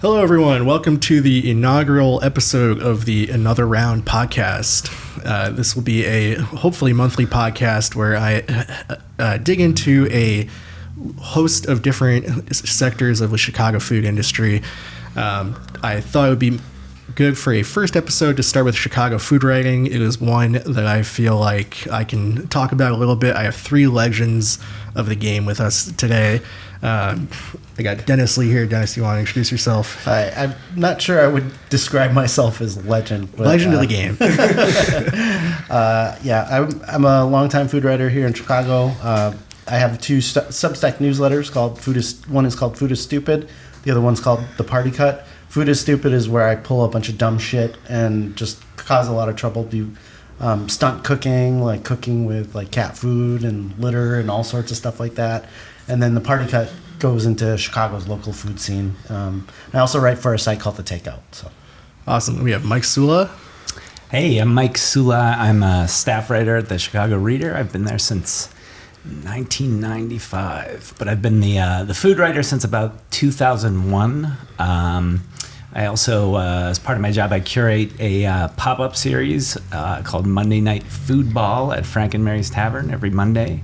Hello, everyone. Welcome to the inaugural episode of the Another Round podcast. This will be a hopefully monthly podcast where I dig into a host of different sectors of the Chicago food industry. I thought it would be good for a first episode to start with Chicago food writing. It is one that I feel like I can talk about a little bit. I have three legends of the game with us today. I got Dennis Lee here. Dennis, you want to introduce yourself? Hi, I'm not sure I would describe myself as legend. But, legend of the game. I'm a longtime food writer here in Chicago. I have two Substack newsletters called one is called Food is Stupid. The other one's called The Party Cut. Food is Stupid is where I pull a bunch of dumb shit and just cause a lot of trouble. Do stunt cooking, like cooking with like cat food and litter and all sorts of stuff like that. And then The Party Cut goes into Chicago's local food scene. I also write for a site called The Takeout. So, awesome. We have Mike Sula. Hey, I'm Mike Sula. I'm a staff writer at the Chicago Reader. I've been there since 1995, but I've been the food writer since about 2001. I also, as part of my job, I curate a pop-up series called Monday Night Food Ball at Frank and Mary's Tavern every Monday.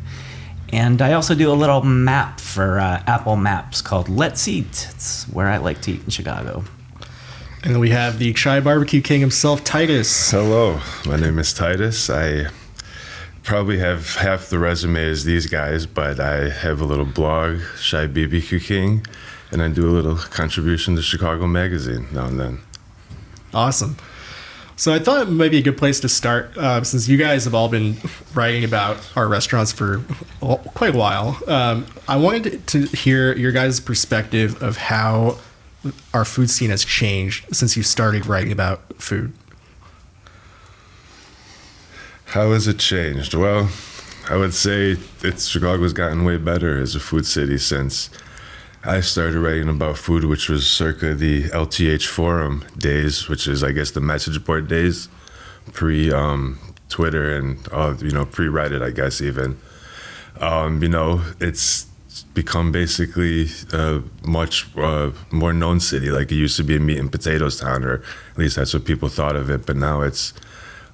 And I also do a little map for Apple Maps called Let's Eat. It's where I like to eat in Chicago. And then we have the Shy Barbecue King himself, Titus. Hello, my name is Titus. I probably have half the resume as these guys, but I have a little blog, Shy BBQ King, and I do a little contribution to Chicago Magazine now and then. Awesome. So I thought it might be a good place to start, since you guys have all been writing about our restaurants for quite a while. I wanted to hear your guys' perspective of how our food scene has changed since you started writing about food. How has it changed? Well, I would say Chicago's gotten way better as a food city since I started writing about food, which was circa the LTH forum days, which is, I guess, the message board days, pre-Twitter and, pre-Reddit, I guess, even. It's become basically a much more known city. Like, it used to be a meat and potatoes town, or at least that's what people thought of it. But now it's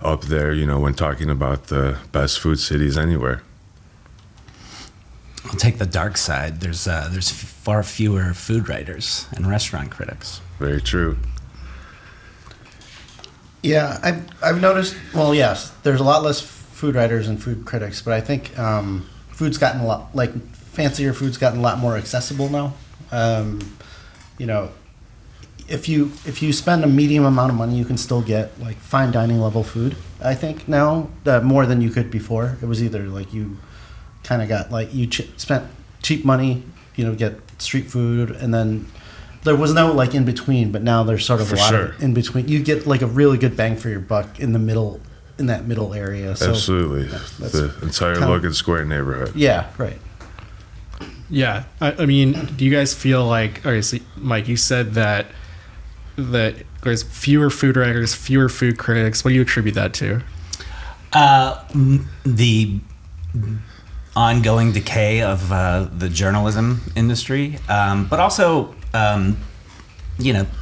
up there, when talking about the best food cities anywhere. I'll take the dark side. There's far fewer food writers and restaurant critics. Very true. yeah, I've noticed. Well, yes, there's a lot less food writers and food critics, but I think food's gotten a lot fancier. Food's gotten a lot more accessible now. If you spend a medium amount of money, you can still get like fine dining level food. I think now more than you could before. It was either like you kind of got like you spent cheap money, get street food, and then there was no like in between. But now there's sort of a lot of in between. You get like a really good bang for your buck in that middle area. So, absolutely, the entire Logan Square neighborhood. Yeah, right. Yeah, I mean, do you guys feel like? Okay, so Mike, you said that there's fewer food writers, fewer food critics. What do you attribute that to? The ongoing decay of the journalism industry, but also,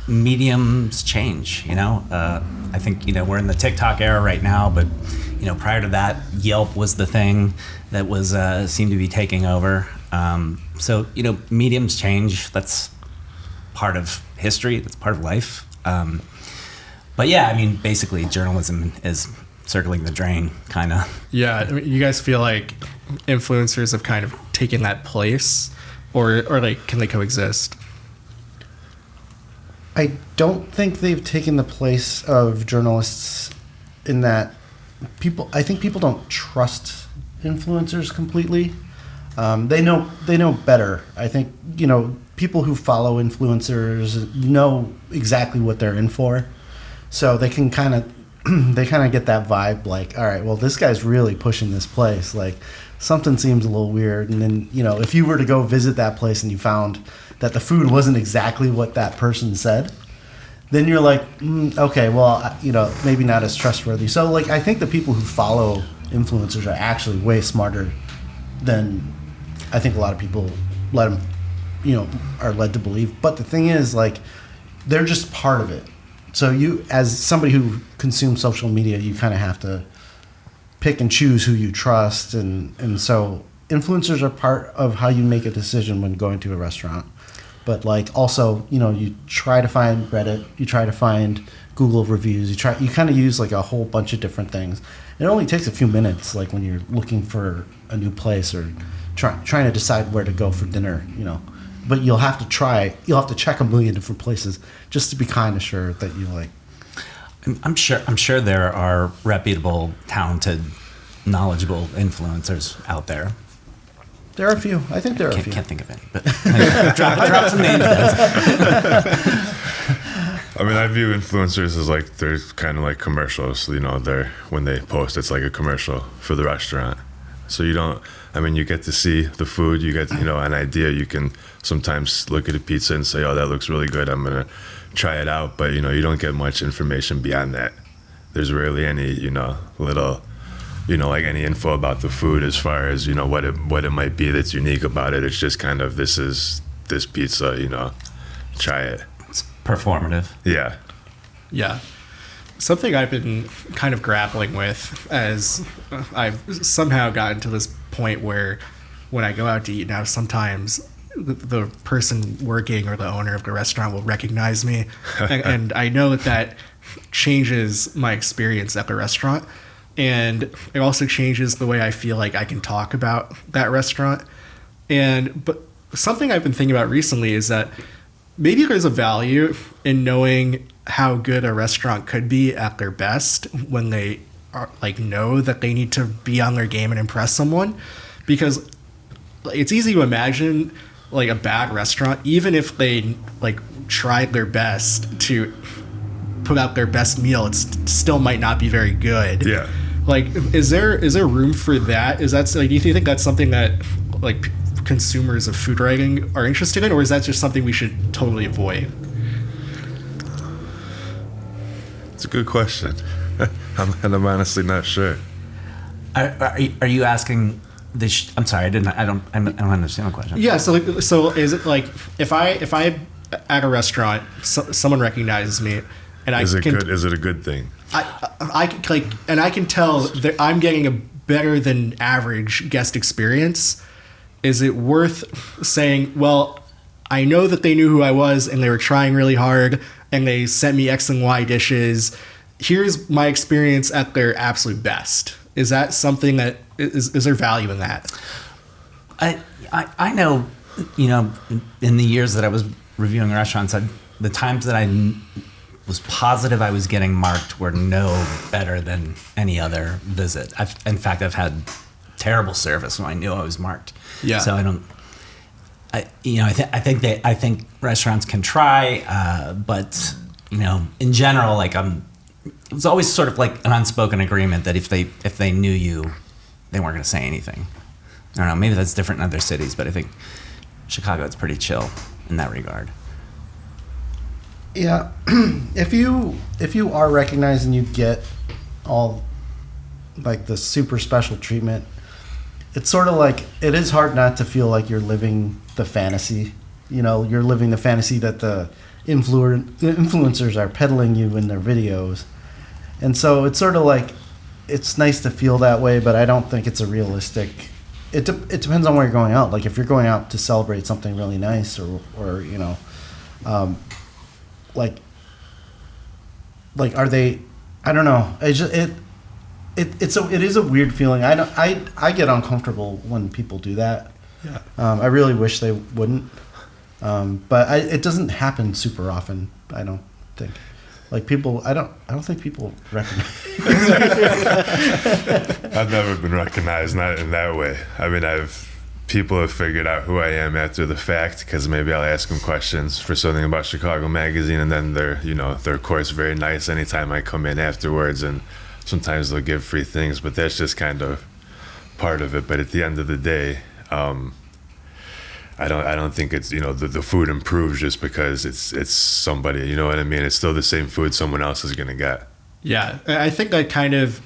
mediums change. I think we're in the TikTok era right now, but prior to that, Yelp was the thing that was seemed to be taking over. So mediums change. That's part of history. That's part of life. But yeah, I mean, basically, journalism is circling the drain, kind of. Yeah, I mean, you guys feel like influencers have kind of taken that place, or like, can they coexist? I don't think they've taken the place of journalists in that I think people don't trust influencers completely. They know better. I think, people who follow influencers know exactly what they're in for. So they can kind of get that vibe like, all right, well, this guy's really pushing this place. Like, something seems a little weird. And then, if you were to go visit that place and you found that the food wasn't exactly what that person said, then you're like, okay, well, maybe not as trustworthy. So, like, I think the people who follow influencers are actually way smarter than I think a lot of people are led to believe. But the thing is, like, they're just part of it. So you, as somebody who consumes social media, you kind of have to pick and choose who you trust, and so influencers are part of how you make a decision when going to a restaurant. But like also, you try to find Reddit, you try to find Google reviews, you kind of use like a whole bunch of different things. It only takes a few minutes, like when you're looking for a new place or trying to decide where to go for dinner, But you'll have to check a million different places just to be kind of sure that you like. I'm sure there are reputable, talented, knowledgeable influencers out there. There are a few. I think there are a few. Can't think of any, but drop some names. I mean, I view influencers as like they're kind of like commercials. They're when they post, it's like a commercial for the restaurant. So you get to see the food. You get an idea. You can sometimes look at a pizza and say, "Oh, that looks really good. I'm gonna try it out." But you don't get much information beyond that. There's rarely any little. Like any info about the food as far as, what it might be that's unique about it. It's just kind of, this is this pizza, try it. It's performative. Yeah. Yeah. Something I've been kind of grappling with as I've somehow gotten to this point where when I go out to eat now, sometimes the person working or the owner of the restaurant will recognize me. and I know that changes my experience at the restaurant. And it also changes the way I feel like I can talk about that restaurant. But something I've been thinking about recently is that maybe there's a value in knowing how good a restaurant could be at their best when they are know that they need to be on their game and impress someone, because it's easy to imagine a bad restaurant, even if they tried their best to put out their best meal, it still might not be very good. Yeah. Is there room for that? Is that do you think that's something that consumers of food writing are interested in, or is that just something we should totally avoid? It's a good question. I'm honestly not sure. Are you asking this? I'm sorry, I don't understand the question. Yeah. So is it if I at a restaurant, someone recognizes me, and is it a good thing? I can tell that I'm getting a better than average guest experience. Is it worth saying, well, I know that they knew who I was and they were trying really hard and they sent me X and Y dishes. Here's my experience at their absolute best. Is that something that is there value in that? I know, in the years that I was reviewing restaurants, the times that I was positive I was getting marked were no better than any other visit. In fact, I've had terrible service when I knew I was marked. Yeah. So I think restaurants can try, but in general, it was always sort of like an unspoken agreement that if they knew you, they weren't going to say anything. I don't know. Maybe that's different in other cities, but I think Chicago, it's pretty chill in that regard. Yeah, if you are recognized and you get all the super special treatment, it's sort of it is hard not to feel like you're living the fantasy. You're living the fantasy that the influencers are peddling you in their videos, and so it's sort of it's nice to feel that way, but I don't think it's a realistic. It depends on where you're going out. If you're going out to celebrate something really nice, or are they? I don't know. It is a weird feeling. I get uncomfortable when people do that. Yeah. I really wish they wouldn't. But it doesn't happen super often. I don't think. People, I don't think people recognize. I've never been recognized, not in that way. I mean, people have figured out who I am after the fact, because maybe I'll ask them questions for something about Chicago Magazine, and then they're of course very nice anytime I come in afterwards, and sometimes they'll give free things, but that's just kind of part of it. But at the end of the day, I don't think it's the food improves just because it's somebody, you know what I mean? It's still the same food someone else is gonna get. Yeah, I think that kind of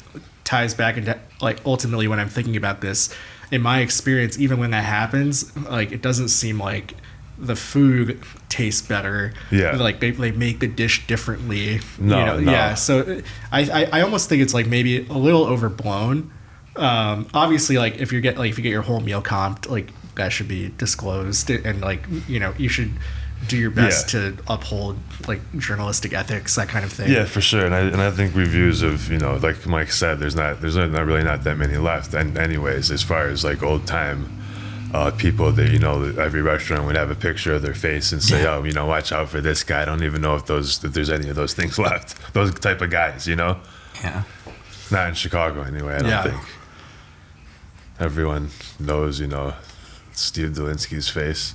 ties back into ultimately when I'm thinking about this. In my experience, even when that happens, it doesn't seem like the food tastes better. Yeah. Like they make the dish differently. No. Yeah. So I almost think it's like maybe a little overblown. Obviously, like if you get your whole meal comped, like that should be disclosed, and like you should do your best to uphold like journalistic ethics, that kind of thing. Yeah, for sure. And I think reviews of, like Mike said, there's not really not that many left. And anyways, as far as like old time people that, every restaurant would have a picture of their face and say, oh, watch out for this guy. I don't even know if there's any of those things left. Those type of guys, Yeah. Not in Chicago anyway, I don't think. Everyone knows, Steve Dolinsky's face.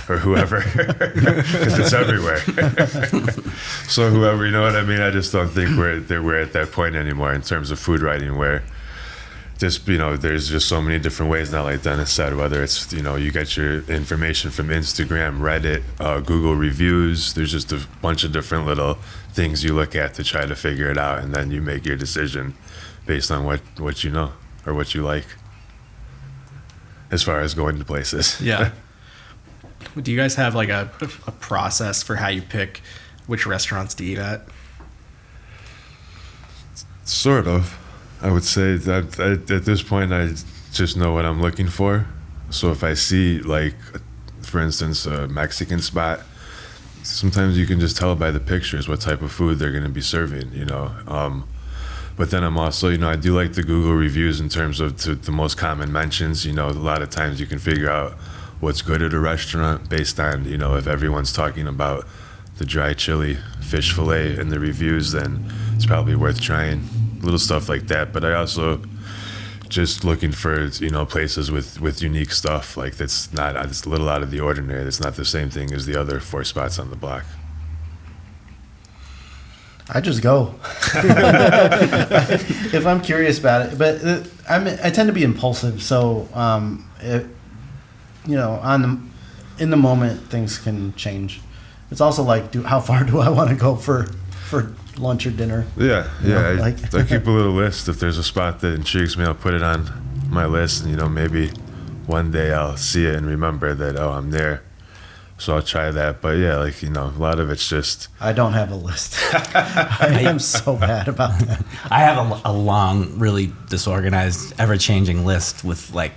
Or whoever, because it's everywhere. So whoever, you know what I mean? I just don't think we're at that point anymore in terms of food writing, where just there's just so many different ways now. Like Dennis said, whether it's you get your information from Instagram, Reddit, Google reviews. There's just a bunch of different little things you look at to try to figure it out, and then you make your decision based on what you know or what you like, as far as going to places. Yeah. Do you guys have like a process for how you pick which restaurants to eat at? Sort of. I would say that at this point, I just know what I'm looking for. So if I see, like, for instance, a Mexican spot, sometimes you can just tell by the pictures what type of food they're going to be serving, But then I'm also, I do like the Google reviews in terms of the most common mentions. A lot of times you can figure out what's good at a restaurant based on, if everyone's talking about the dry chili fish fillet in the reviews, then it's probably worth trying. Little stuff like that. But I also just looking for, places with unique stuff, like it's a little out of the ordinary. It's not the same thing as the other 4 spots on the block. I just go if I'm curious about it. But I tend to be impulsive, so in the moment things can change. It's also like, how far do I want to go for lunch or dinner? Yeah. I keep a little list. If there's a spot that intrigues me, I'll put it on my list, and maybe one day I'll see it and remember that, oh, I'm there. So I'll try that. But yeah, a lot of it's just... I don't have a list. I am so bad about that. I have a long, really disorganized, ever-changing list with like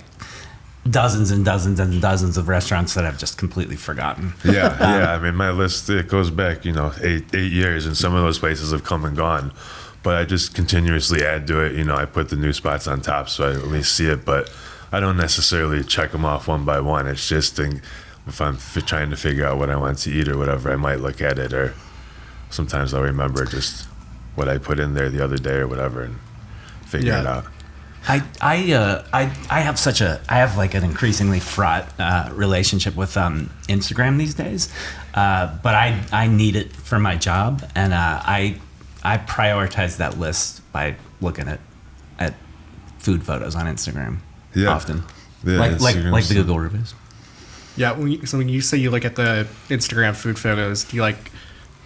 dozens and dozens and dozens of restaurants that I've just completely forgotten. Yeah. I mean, my list, it goes back, 8 years, and some of those places have come and gone. But I just continuously add to it. I put the new spots on top so I at least see it. But I don't necessarily check them off one by one. It's just... if I'm trying to figure out what I want to eat or whatever, I might look at it, or sometimes I'll remember just what I put in there the other day or whatever and figure it out. I have like an increasingly fraught relationship with Instagram these days, but I need it for my job, and I prioritize that list by looking at food photos on Instagram often, like the Google reviews. Yeah, when you say you look at the Instagram food photos, do you like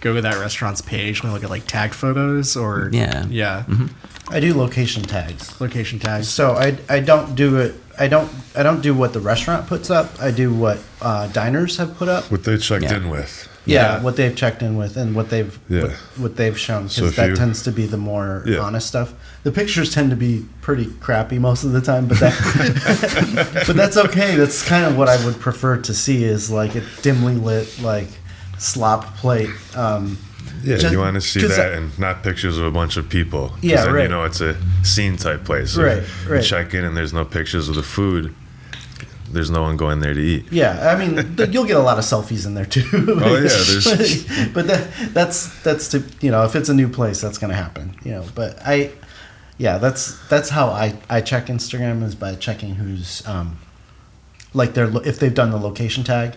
go to that restaurant's page and look at like tag photos or? Yeah. Mm-hmm. I do location tags. Location tags. So I don't do it. I don't do what the restaurant puts up. I do what diners have put up. What they checked in with. Yeah, what they've checked in with and what they've shown, because that tends to be the more honest stuff. The pictures tend to be pretty crappy most of the time, but but that's okay. That's kind of what I would prefer to see, is like a dimly lit like slop plate. You want to see that and not pictures of a bunch of people. Yeah, then right. It's a scene type place. So right. You check in and there's no pictures of the food. There's no one going there to eat. Yeah, I mean, you'll get a lot of selfies in there too. Oh yeah, but that's to if it's a new place, that's going to happen. But that's how I check Instagram, is by checking who's if they've done the location tag.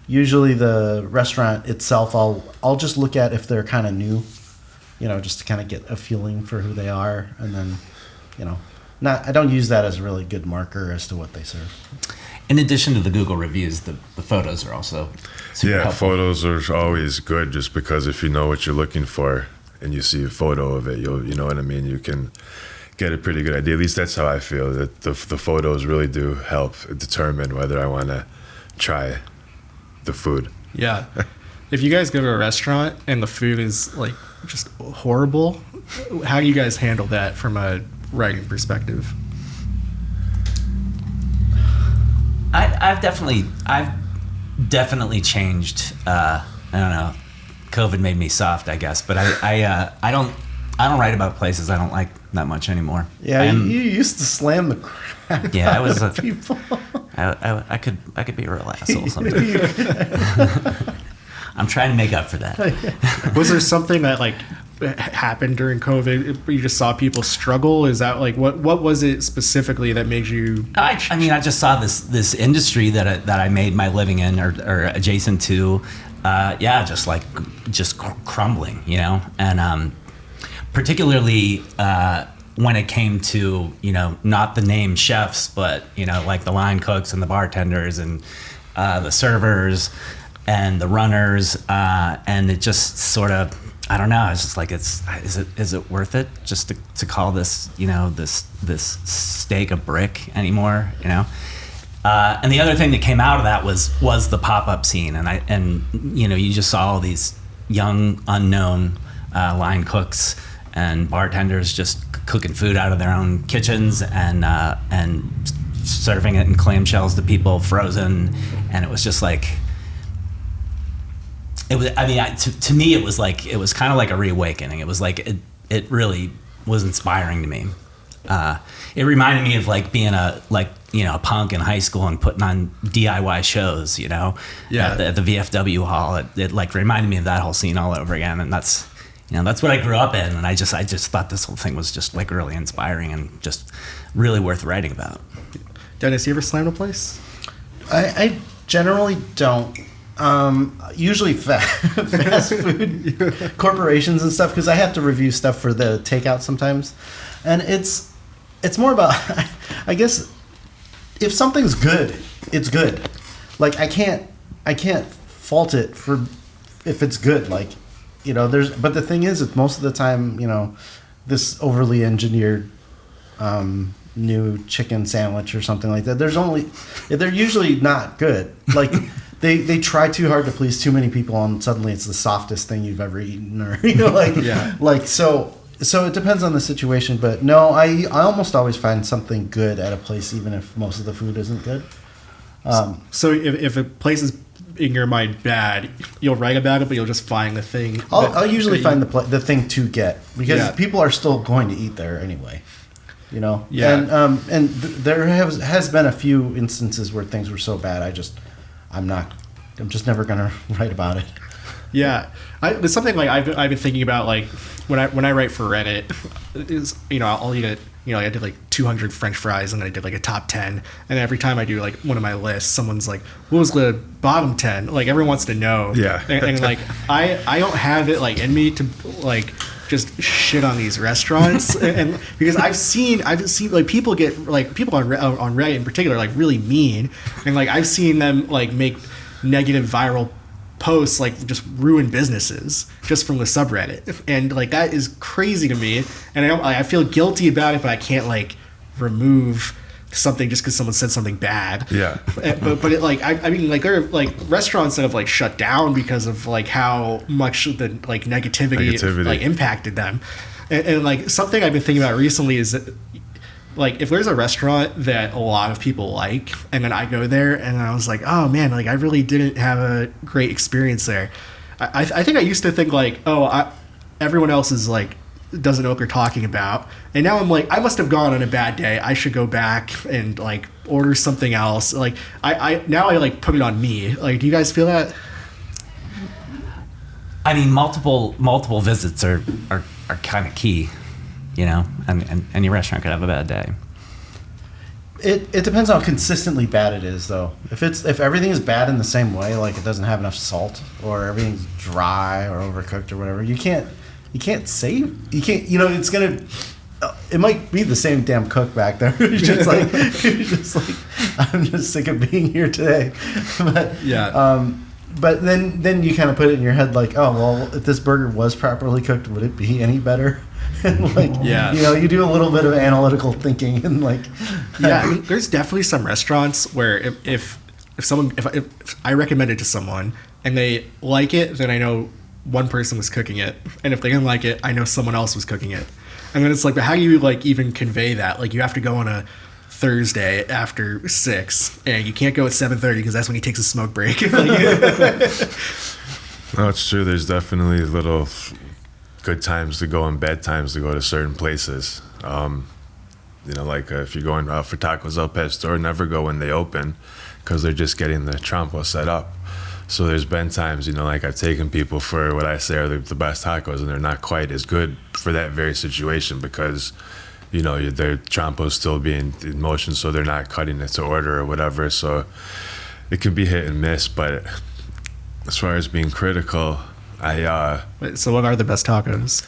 Usually the restaurant itself, I'll just look at if they're kind of new, just to kind of get a feeling for who they are, and then I don't use that as a really good marker as to what they serve. In addition to the Google reviews, the photos are also super helpful. Photos are always good, just because if you know what you're looking for and you see a photo of it, you know what I mean, you can get a pretty good idea. At least that's how I feel, that the photos really do help determine whether I want to try the food. Yeah. If you guys go to a restaurant and the food is like just horrible, how do you guys handle that from a writing perspective? I've definitely changed. I don't know. COVID made me soft, I guess, but I don't write about places I don't like that much anymore. Yeah, you used to slam the crap. Yeah, I was out of people. I could be a real asshole sometimes. I'm trying to make up for that. Was there something that like happened during COVID? You just saw people struggle? Is that like what was it specifically that made you? I mean, I just saw this industry that I made my living in or adjacent to, just crumbling, you know, and particularly when it came to, you know, not the name chefs, but, you know, like the line cooks and the bartenders and the servers and the runners, and it just sort of, I don't know, it's just like, is it worth it just to call this, you know, this steak a brick anymore, you know? And the other thing that came out of that was the pop-up scene, and you know, you just saw all these young unknown line cooks and bartenders just cooking food out of their own kitchens and serving it in clamshells to people frozen, and it was just like, it was. I mean, to me, it was kind of like a reawakening. It was like it really was inspiring to me. It reminded me of like being a punk in high school and putting on DIY shows, you know, at the VFW hall. It like reminded me of that whole scene all over again, and that's what I grew up in, and I just thought this whole thing was just like really inspiring and just really worth writing about. Dennis, you ever slammed a place? I generally don't. Usually fast food corporations and stuff, because I have to review stuff for the takeout sometimes, and it's more about, I guess, if something's good, it's good. Like I can't fault it for if it's good. Like, you know, but the thing is, most of the time, you know, this overly engineered new chicken sandwich or something like that, they're usually not good. Like they try too hard to please too many people, and suddenly it's the softest thing you've ever eaten, or, you know, like, yeah. Like, so it depends on the situation, but no, I almost always find something good at a place, even if most of the food isn't good. So if a place is in your mind bad, you'll write about it, but you'll just find the thing. I'll usually find the thing to get, because people are still going to eat there anyway. You know, yeah. And there has been a few instances where things were so bad, I'm just never gonna write about it. Yeah, it's something like I've been thinking about, like when I write for Reddit, is, you know, I'll eat it. You know, I did like 200 French fries, and then I did like a top 10. And every time I do like one of my lists, someone's like, "What was the bottom 10?" Like everyone wants to know. Yeah. And like I don't have it like in me to like just shit on these restaurants, and because I've seen like people on Reddit in particular like really mean, and like I've seen them like make negative viral posts, like just ruin businesses just from the subreddit, and like that is crazy to me, and I feel guilty about it, but I can't like remove something just because someone said something bad. Yeah. But it like I mean like there are like restaurants that have like shut down because of like how much the like negativity. Like impacted them, and like something I've been thinking about recently is that, like, if there's a restaurant that a lot of people like, and then I go there and I was like, oh man, like I really didn't have a great experience there. I think I used to think like, everyone else is like doesn't know what they're talking about, and now I'm like, I must have gone on a bad day. I should go back and like order something else. Like I now like put it on me. Like, do you guys feel that? I mean, multiple visits are kind of key. You know, and any restaurant could have a bad day. It depends on how consistently bad it is, though. If everything is bad in the same way, like it doesn't have enough salt, or everything's dry or overcooked or whatever, you can't save. You can't. You know, it might be the same damn cook back there. You're just like I'm just sick of being here today. But yeah. But then you kind of put it in your head like, oh well, if this burger was properly cooked, would it be any better? And like, yeah. You know, you do a little bit of analytical thinking, and like, yeah, I mean, there's definitely some restaurants where if if I recommend it to someone and they like it, then I know one person was cooking it, and if they didn't like it, I know someone else was cooking it. And then it's like, but how do you like even convey that? Like, you have to go on a Thursday after 6, and you can't go at 7:30 because that's when he takes a smoke break. No, it's true. There's definitely little good times to go and bad times to go to certain places. Like if you're going for tacos El Pastor, never go when they open because they're just getting the trampo set up. So there's been times, like I've taken people for what I say are the best tacos, and they're not quite as good for that very situation because, their trampo's still being in motion, so they're not cutting it to order or whatever. So it can be hit and miss. But as far as being critical, So what are the best tacos?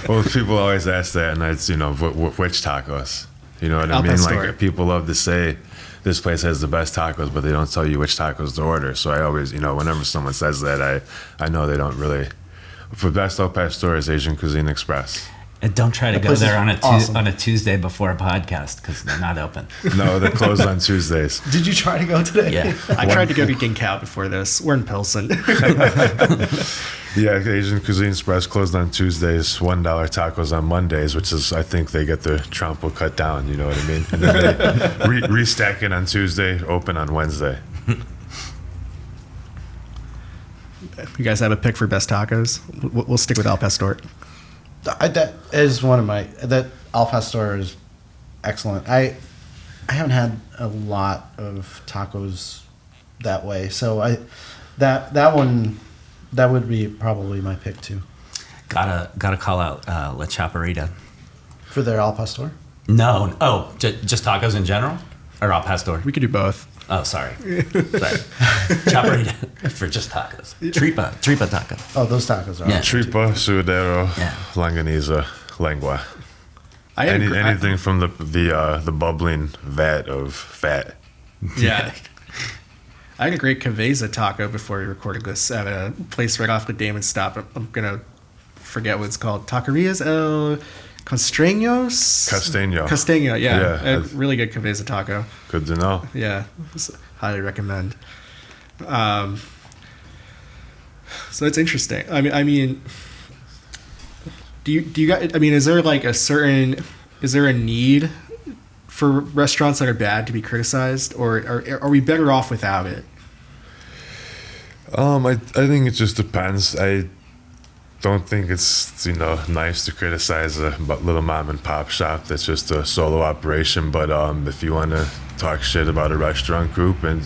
well, people always ask that, and it's which tacos. You know what I El mean? Pastor. Like people love to say this place has the best tacos, but they don't tell you which tacos to order. So I always, whenever someone says that, I know they don't really. For best El Pastor is Asian Cuisine Express. And don't try to go place there is awesome. on a Tuesday before a podcast because they're not open. No, they're closed on Tuesdays. Did you try to go today? Yeah. I tried to go to King Cow before this. We're in Pilsen. Yeah, Asian Cuisine Express closed on Tuesdays, $1 tacos on Mondays, which is, I think they get the trampo cut down, you know what I mean? And then they restack it on Tuesday, open on Wednesday. You guys have a pick for best tacos? We'll stick with El Pastor. That is one of my. That Al Pastor is excellent. I haven't had a lot of tacos that way, so that one would be probably my pick too. Gotta call out La Chaparrita. For their Al Pastor. No, just tacos in general, or Al Pastor. We could do both. Oh, sorry. Chaparrita for just tacos. Tripa taco. Oh, those tacos are. Yeah. Tripa, sudero, Yeah. longaniza, lengua. I had a gr- Anything from the bubbling vat of fat. Yeah. I had a great Cabeza taco before we recorded this at a place right off the Damon Stop. I'm going to forget what it's called. Taquerias El Constreños? Castaño, yeah. A really good Cabeza taco. Good to know. Yeah. Highly recommend. So it's interesting. I mean, do you guys, is there like is there a need for restaurants that are bad to be criticized, or are we better off without it? I think it just depends. I don't think it's nice to criticize a little mom and pop shop that's just a solo operation. But if you want to talk shit about a restaurant group and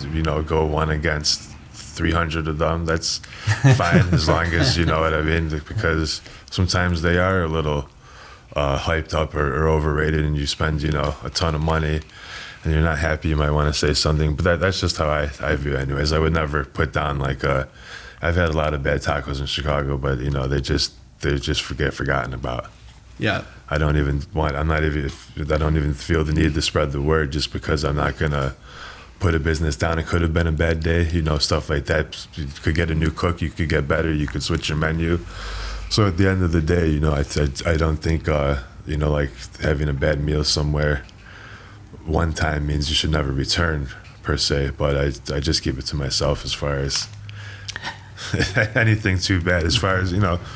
go one against 300 of them, that's fine as long as you know what I mean. Because sometimes they are a little hyped up or overrated, and you spend a ton of money, and you're not happy. You might want to say something, but that's just how I view it anyways. I would never put down like I've had a lot of bad tacos in Chicago, but they just get forgotten about. Yeah. I don't even feel the need to spread the word just because I'm not gonna put a business down. It could have been a bad day, stuff like that. You could get a new cook, you could get better, you could switch your menu. So at the end of the day, I don't think like having a bad meal somewhere one time means you should never return per se. But I just keep it to myself as far as anything too bad, as far as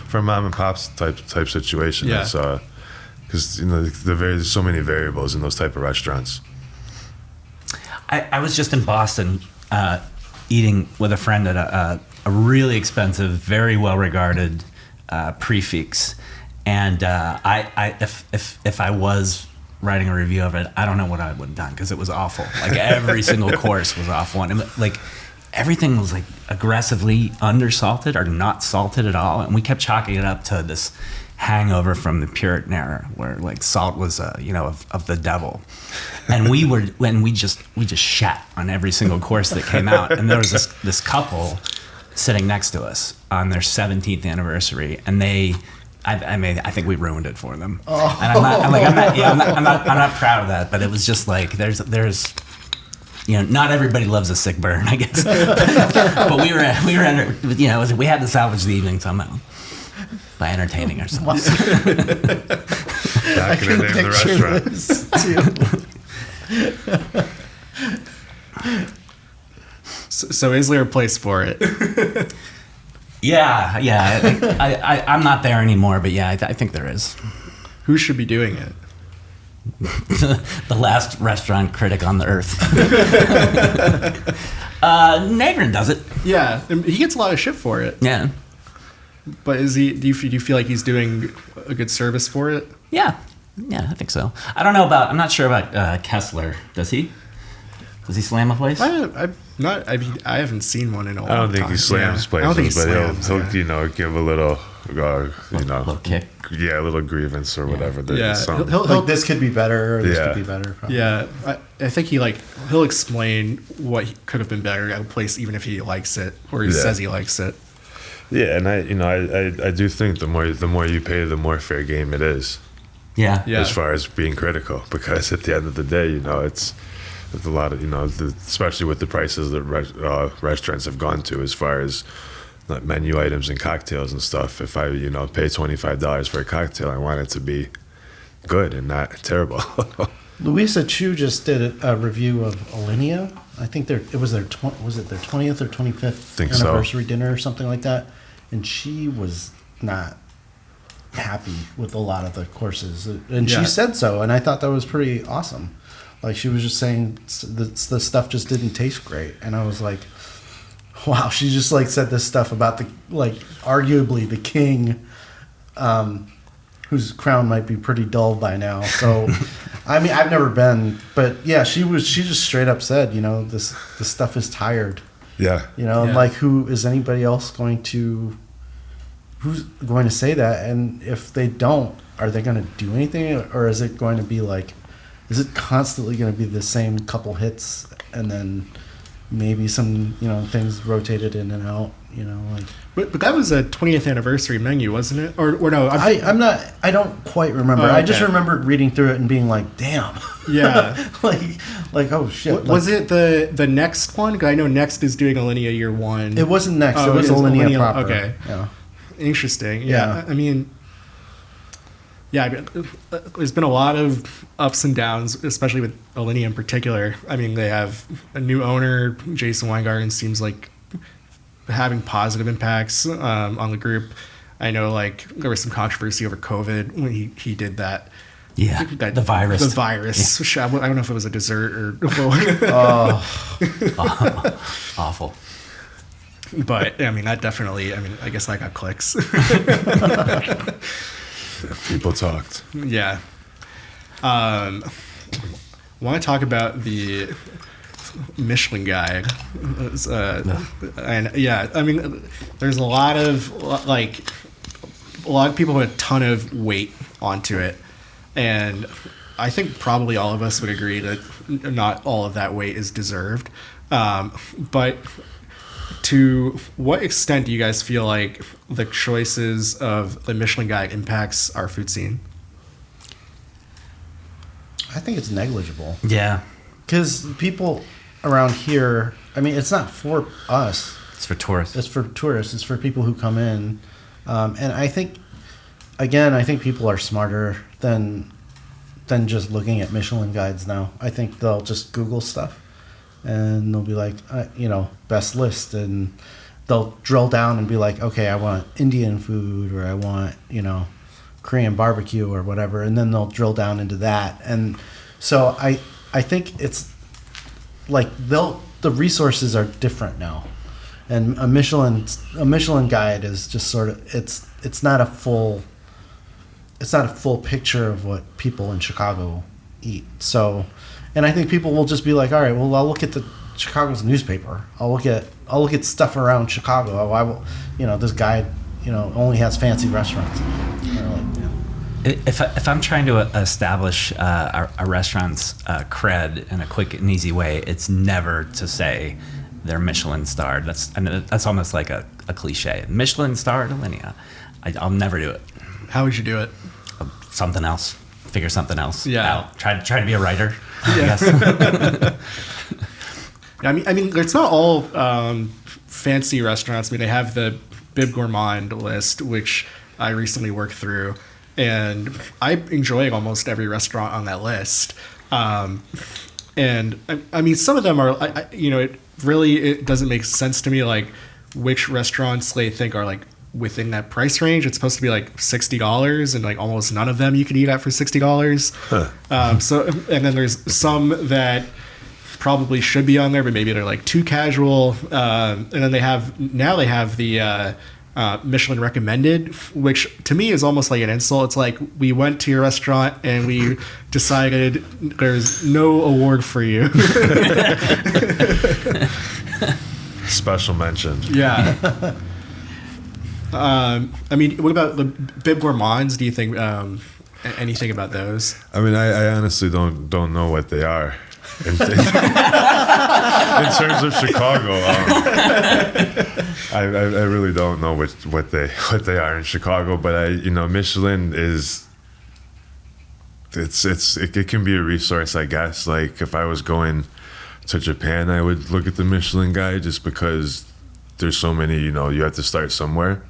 for a mom and pops type situation. Yeah. That's because there's so many variables in those type of restaurants. I was just in Boston eating with a friend at a really expensive, very well regarded prefix, and if I was writing a review of it, I don't know what I would have done because it was awful. Like every single course was awful, and like everything was like aggressively undersalted or not salted at all, and we kept chalking it up to this hangover from the Puritan era where like salt was of the devil, and we just shat on every single course that came out. And there was this couple sitting next to us on their 17th anniversary, and I think we ruined it for them. Oh. And I'm not proud of that, but it was just like there's not everybody loves a sick burn, I guess. But we had to salvage the evening somehow by entertaining ourselves. Back in the day of the restaurant. So is there a place for it? Yeah. I'm not there anymore, but yeah, I think there is. Who should be doing it? The last restaurant critic on the earth. Nagrin does it. Yeah, and he gets a lot of shit for it. Yeah. But is he? Do you feel like he's doing a good service for it? Yeah, I think so. I'm not sure about Kessler. Does he? Does he slam a place? I haven't seen one in a long time. I don't think he slams places, I don't think he but slams, he'll give a little, little kick. Yeah, a little grievance or whatever. Yeah, Something. he'll Like this could be better, or this could be better. Probably. Yeah, I think he'll explain what could have been better at a place, even if he likes it or he says he likes it. Yeah, and I do think the more you pay, the more fair game it is. Yeah. Yeah. As far as being critical, because at the end of the day, it's a lot of especially with the prices that restaurants have gone to as far as like menu items and cocktails and stuff. If I pay $25 for a cocktail, I want it to be good and not terrible. Louisa Chu just did a review of Alinea. I think it was their 20th or 25th anniversary dinner or something like that, and she was not happy with a lot of the courses, and she said so, and I thought that was pretty awesome. Like, she was just saying the stuff just didn't taste great, and I was like, wow, she just like said this stuff about arguably the king, whose crown might be pretty dull by now. So, I mean, I've never been, but yeah, she just straight up said, this stuff is tired. Yeah. And like, who's going to say that? And if they don't, are they going to do anything, or is it going to be like, is it constantly going to be the same couple hits and then maybe some things rotated in and out? But that was a 20th anniversary menu, wasn't it? Or no? I don't quite remember. Okay. I just remembered reading through it and being like, damn. Yeah. like oh shit. Was it the next one? 'Cause I know Next is doing Alinea year one. It wasn't Next. Oh, it was Alinea proper. Okay. Yeah. Interesting. Yeah. I mean, there's been a lot of ups and downs, especially with Alinea in particular. I mean, they have a new owner, Jason Weingarten, seems like having positive impacts on the group. I know, there was some controversy over COVID when he did that. Yeah, the virus. The virus. Yeah. I don't know if it was a dessert or... Awful. But, I mean, that definitely... I guess I got clicks. People talked. Yeah. Want to talk about the Michelin Guide? And there's a lot of people put a ton of weight onto it, and I think probably all of us would agree that not all of that weight is deserved. But to what extent do you guys feel like the choices of the Michelin Guide impacts our food scene? I think it's negligible. Yeah. Because people around here, it's not for us. It's for tourists. It's for tourists. It's for people who come in. And I think people are smarter than just looking at Michelin Guides now. I think they'll just Google stuff. And they'll be like, best list. And they'll drill down and be like, okay, I want Indian food, or I want, Korean barbecue or whatever. And then they'll drill down into that. And so I think it's like the resources are different now. And a Michelin Guide is just sort of, it's not a full picture of what people in Chicago eat. So, and I think people will just be like, all right, well, I'll look at the Chicago's newspaper. I'll look at stuff around Chicago. Oh, I will, this guide, only has fancy restaurants. If I'm trying to establish a restaurant's cred in a quick and easy way, it's never to say they're Michelin starred. That's almost like a cliche. Michelin starred Alinea. I'll never do it. How would you do it? Something else. Figure something else out. Try to be a writer. Yeah. I guess. I mean, it's not all fancy restaurants. They have the Bib Gourmand list, which I recently worked through, and I enjoy almost every restaurant on that list. And I mean, some of them are, it doesn't make sense to me, like which restaurants they think are like within that price range. It's supposed to be like $60, and like almost none of them you can eat at for $60. And then there's some that probably should be on there, but maybe they're like too casual. And then they have the Michelin recommended, which to me is almost like an insult. It's like, we went to your restaurant and we decided there's no award for you. Special mention. Yeah. I mean, what about the Bib Gourmands? Do you think anything about those? I mean, I honestly don't know what they are. In terms of Chicago, I really don't know what they are in Chicago. But Michelin is it can be a resource, I guess. Like if I was going to Japan, I would look at the Michelin guide just because there's so many. You have to start somewhere.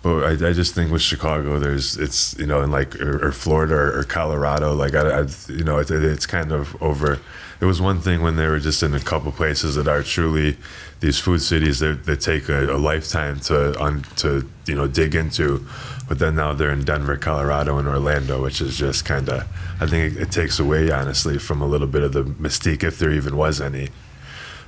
But I just think with Chicago, in like or Florida or Colorado, like it's kind of over. It was one thing when they were just in a couple places that are truly these food cities that take a lifetime to dig into, but then now they're in Denver, Colorado, and Orlando, which is just kind of, I think it takes away honestly from a little bit of the mystique, if there even was any,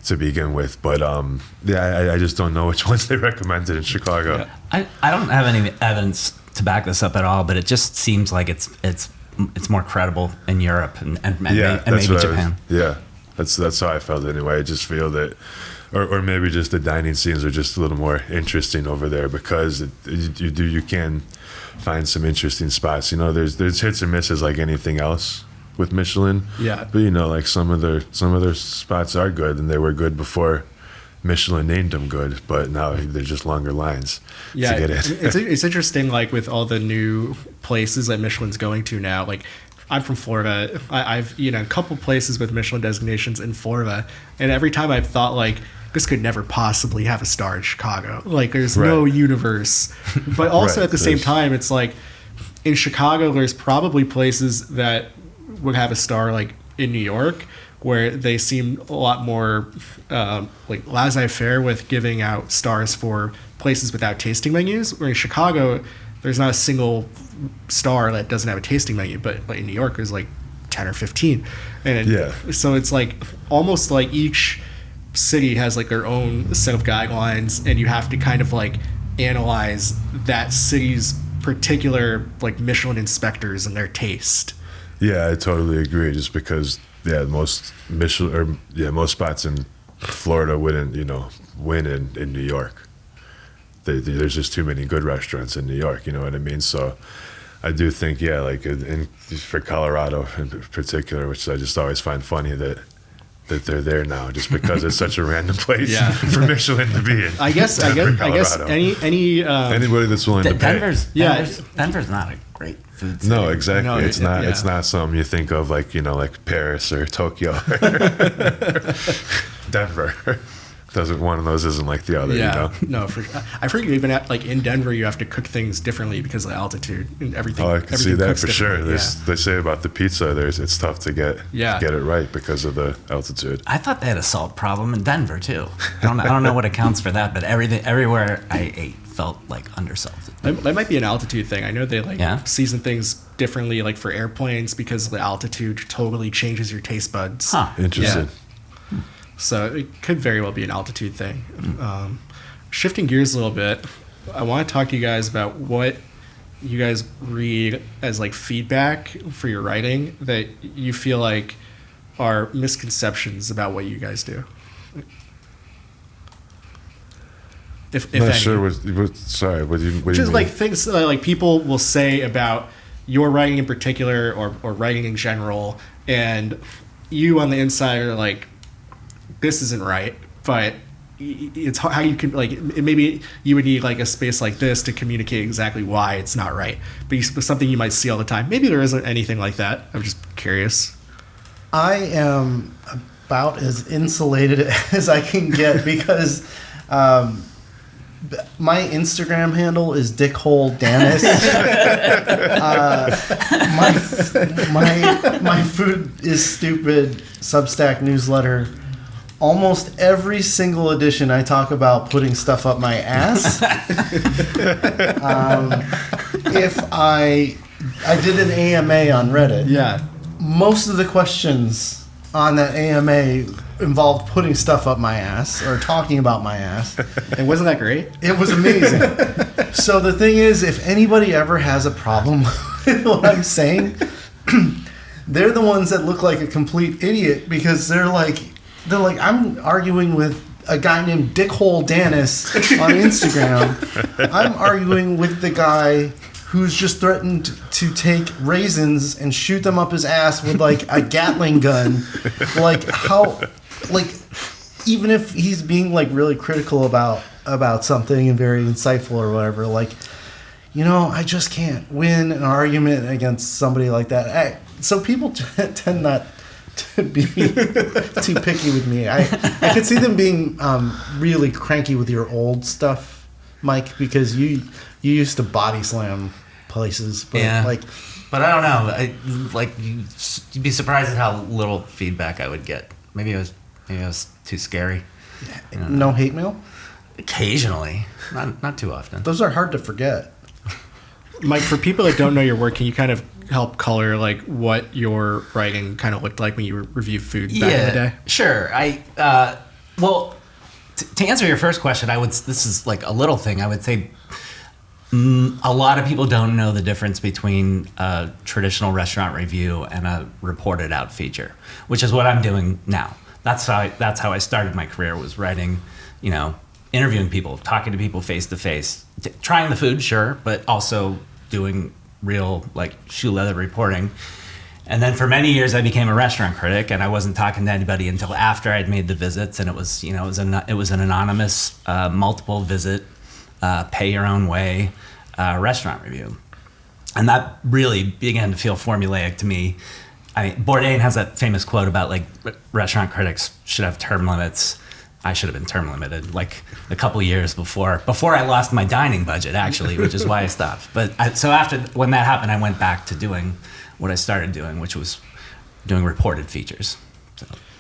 to begin with. But I just don't know which ones they recommended in Chicago. I don't have any evidence to back this up at all, but it just seems like it's more credible in Europe and maybe Japan. That's how I felt anyway. I just feel that, or maybe just the dining scenes are just a little more interesting over there because you can find some interesting spots. There's hits and misses like anything else with Michelin. Yeah. But like some of their spots are good, and they were good before Michelin named them good, but now they're just longer lines to get in. It's interesting, like with all the new places that Michelin's going to now. Like I'm from Florida. I've a couple places with Michelin designations in Florida, and every time I've thought like this could never possibly have a star in Chicago. Like there's no universe. But also at the same time, it's like in Chicago, there's probably places that would have a star like in New York, where they seem a lot more like laissez-faire with giving out stars for places without tasting menus. Where in Chicago, there's not a single star that doesn't have a tasting menu, but like in New York, there's like 10 or 15. So it's like almost like each city has like their own set of guidelines, and you have to kind of like analyze that city's particular like Michelin inspectors and their taste. Yeah, I totally agree. Just because most spots in Florida wouldn't win in New York. There's just too many good restaurants in New York. You know what I mean? So I do think for Colorado in particular, which I just always find funny that they're there now, just because it's such a random place for Michelin to be in. I guess anybody that's willing to pay. Denver's not a great food city. No, exactly. No, it's not. It's not something you think of like Paris or Tokyo. Denver. One of those isn't like the other. No, for sure. I forget even in Denver, you have to cook things differently because of the altitude and everything. Oh, I can see that for sure. Yeah. They say about the pizza, it's tough to get it right because of the altitude. I thought they had a salt problem in Denver too. I don't know what accounts for that, but everywhere I ate felt like undersalted. That might be an altitude thing. I know they season things differently, like for airplanes, because the altitude totally changes your taste buds. Huh. Interesting. Yeah. So it could very well be an altitude thing. Shifting gears a little bit, I want to talk to you guys about what you guys read as like feedback for your writing that you feel like are misconceptions about what you guys do. If not any. sure. Sorry. What do you Just mean? like things like people will say about your writing in particular, or writing in general, and you on the inside are like, this isn't right, but it's how you can maybe you would need like a space like this to communicate exactly why it's not right, but something you might see all the time. Maybe there isn't anything like that. I'm just curious. I am about as insulated as I can get because My Instagram handle is Dickhole Danis. My Food is Stupid Substack newsletter. Almost every single edition, I talk about putting stuff up my ass. If I did an AMA on Reddit. Yeah. Most of the questions on that AMA involved putting stuff up my ass or talking about my ass. And wasn't that great? It was amazing. So the thing is, if anybody ever has a problem with what I'm saying, they're the ones that look like a complete idiot because they're like, I'm arguing with a guy named Dickhole Danis on Instagram. I'm arguing with the guy who's just threatened to take raisins and shoot them up his ass with like a Gatling gun. Like how, like even if he's being like really critical about something and very insightful or whatever, like, you know, I just can't win an argument against somebody like that. So people tend not to be too picky with me. I could see them being really cranky with your old stuff, Mike, because you used to body slam places, but but I don't know. You'd be surprised at how little feedback I would get. Maybe it was too scary. No hate mail? Occasionally, not too often. Those are hard to forget. Mike, for people that don't know your work, can you kind of help color like what your writing kind of looked like when you reviewed food back in the day? Sure. To answer your first question, this is like a little thing. I would say a lot of people don't know the difference between a traditional restaurant review and a reported out feature, which is what I'm doing now. That's how I started my career, was writing, interviewing people, talking to people face to face, trying the food, sure, but also doing real like shoe leather reporting. And then for many years I became a restaurant critic, and I wasn't talking to anybody until after I'd made the visits, and it was an anonymous multiple visit, pay your own way restaurant review. And that really began to feel formulaic to me. I mean, Bourdain has that famous quote about like restaurant critics should have term limits. I should have been term limited like a couple of years before I lost my dining budget, actually, which is why I stopped. But so after when that happened, I went back to doing what I started doing, which was doing reported features.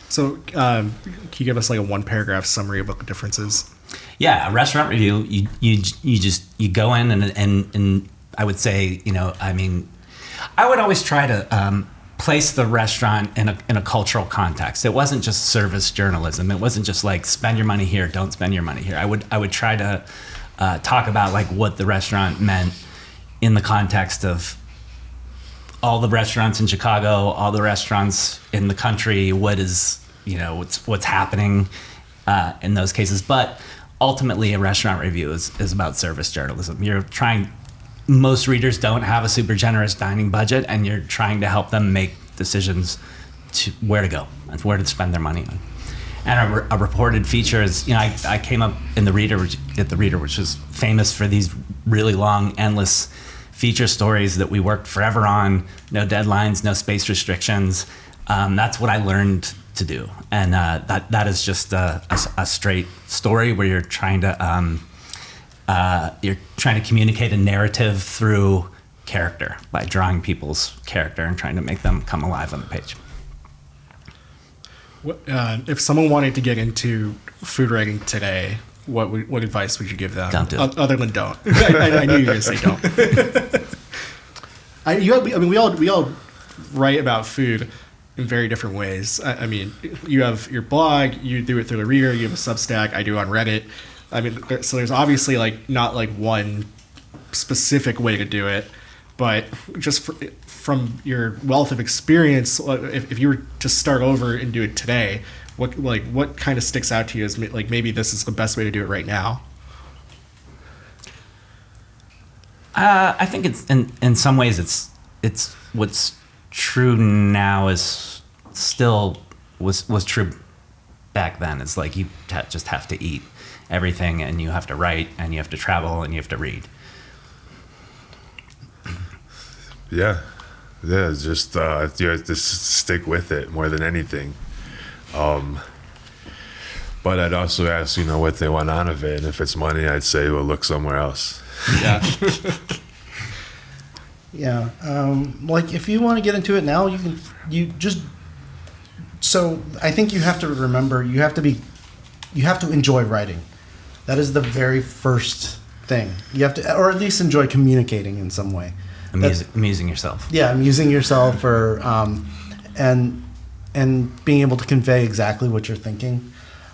So can you give us like a 1-paragraph summary of what the difference is? Yeah, a restaurant review, you go in and I would say, I would always try to place the restaurant in a cultural context. It wasn't just service journalism. It wasn't just like spend your money here, don't spend your money here. I would try to talk about like what the restaurant meant in the context of all the restaurants in Chicago, all the restaurants in the country, what's happening in those cases. But ultimately, a restaurant review is about service journalism. Most readers don't have a super generous dining budget, and you're trying to help them make decisions to where to go and where to spend their money on. And a reported feature is, I came up in the Reader, which is famous for these really long, endless feature stories that we worked forever on, no deadlines, no space restrictions. That's what I learned to do. And that is just a straight story where you're trying to communicate a narrative through character by drawing people's character and trying to make them come alive on the page. If someone wanted to get into food writing today, what advice would you give them? Don't do it. Other than don't. I knew you were going to say don't. We all write about food in very different ways. I mean, you have your blog, you do it through the Reader, you have a Substack, I do on Reddit. I mean, so there's obviously like not like one specific way to do it, but just from your wealth of experience, if you were to start over and do it today, what kind of sticks out to you as like maybe this is the best way to do it right now? I think it's in some ways it's what's true now is still was true back then. It's like you just have to eat everything, and you have to write, and you have to travel, and you have to read. Yeah, just you have to stick with it more than anything. But I'd also ask, what they want out of it. And if it's money, I'd say, well, look somewhere else. Yeah. Yeah. Like if you want to get into it now, so I think you have to remember, you have to enjoy writing. That is the very first thing. You have to, or at least enjoy communicating in some way. Amusing yourself. Yeah, amusing yourself, or and being able to convey exactly what you're thinking.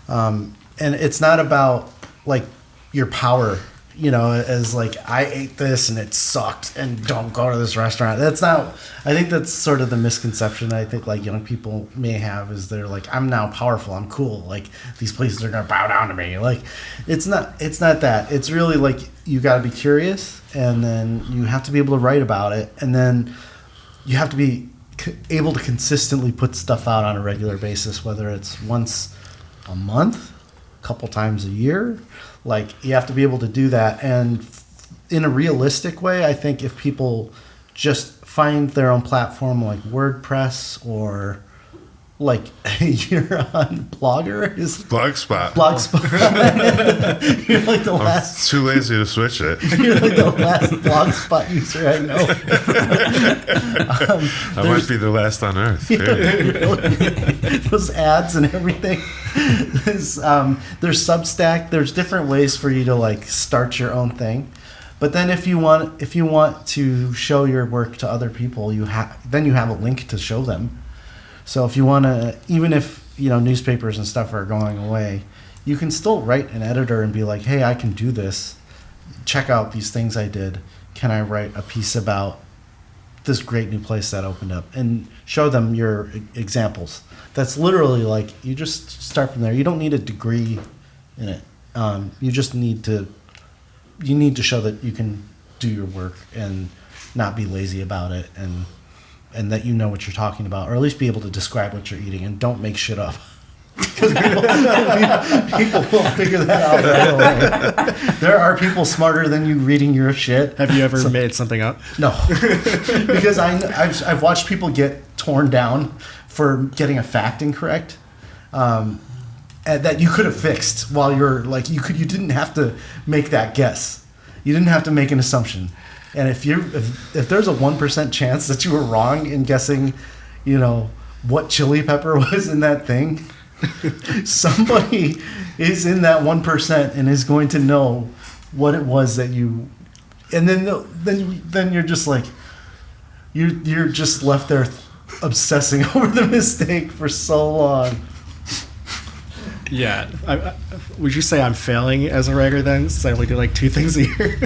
And it's not about like your power, as like, I ate this and it sucked and don't go to this restaurant. That's not, I think that's sort of the misconception I think like young people may have, is they're like, I'm now powerful, I'm cool, like these places are gonna bow down to me. Like it's not that. It's really like, you got to be curious, and then you have to be able to write about it, and then you have to be able to consistently put stuff out on a regular basis, whether it's once a month, a couple times a year. Like you have to be able to do that, and in a realistic way, I think if people just find their own platform like WordPress, or like you're on Blogger, is Blogspot. You're like the last. I'm too lazy to switch it. You're like the last Blogspot user I know. I might be the last on earth. Those ads and everything. There's Substack. There's different ways for you to like start your own thing. But then if you want to show your work to other people, you have a link to show them. So if you want to, even if newspapers and stuff are going away, you can still write an editor and be like, hey, I can do this. Check out these things I did. Can I write a piece about this great new place that opened up? And show them your examples. That's literally like, you just start from there. You don't need a degree in it. You just need to show that you can do your work and not be lazy about it, and that you know what you're talking about, or at least be able to describe what you're eating, and don't make shit up. Because people will figure that out right away. There are people smarter than you reading your shit. Have you ever made something up? No. Because I've watched people get torn down for getting a fact incorrect, that you could have fixed while you're like, you didn't have to make that guess. You didn't have to make an assumption. And if there's a 1% chance that you were wrong in guessing, what chili pepper was in that thing, somebody is in that 1% and is going to know what it was that you. And then you're just like, you're just left there obsessing over the mistake for so long. Yeah. Would you say I'm failing as a writer then, since I only do like 2 things a year?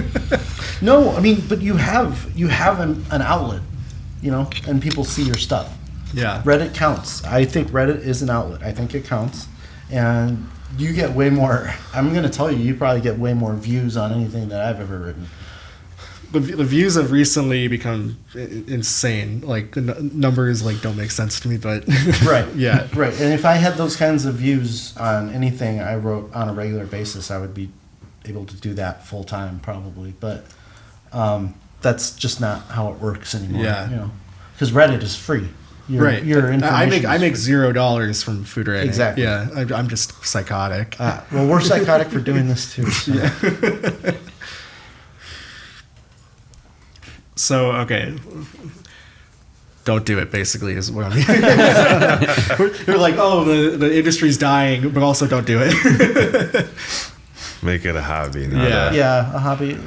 No, I mean, but you have an outlet, and people see your stuff. Yeah. Reddit counts. I think Reddit is an outlet. I think it counts. And you get way more, I'm going to tell you, you probably get way more views on anything that I've ever written. The views have recently become insane. Like the numbers don't make sense to me, but right, yeah, right. And if I had those kinds of views on anything I wrote on a regular basis, I would be able to do that full time probably. But that's just not how it works anymore. Yeah, because Reddit is free. Your information. I make $0 from food writing. Exactly. Yeah, I'm just psychotic. Well, we're psychotic for doing this too. So. Yeah. So, okay, don't do it, basically, is what I mean. You're like, oh, the industry's dying, but also don't do it. Make it a hobby. A hobby.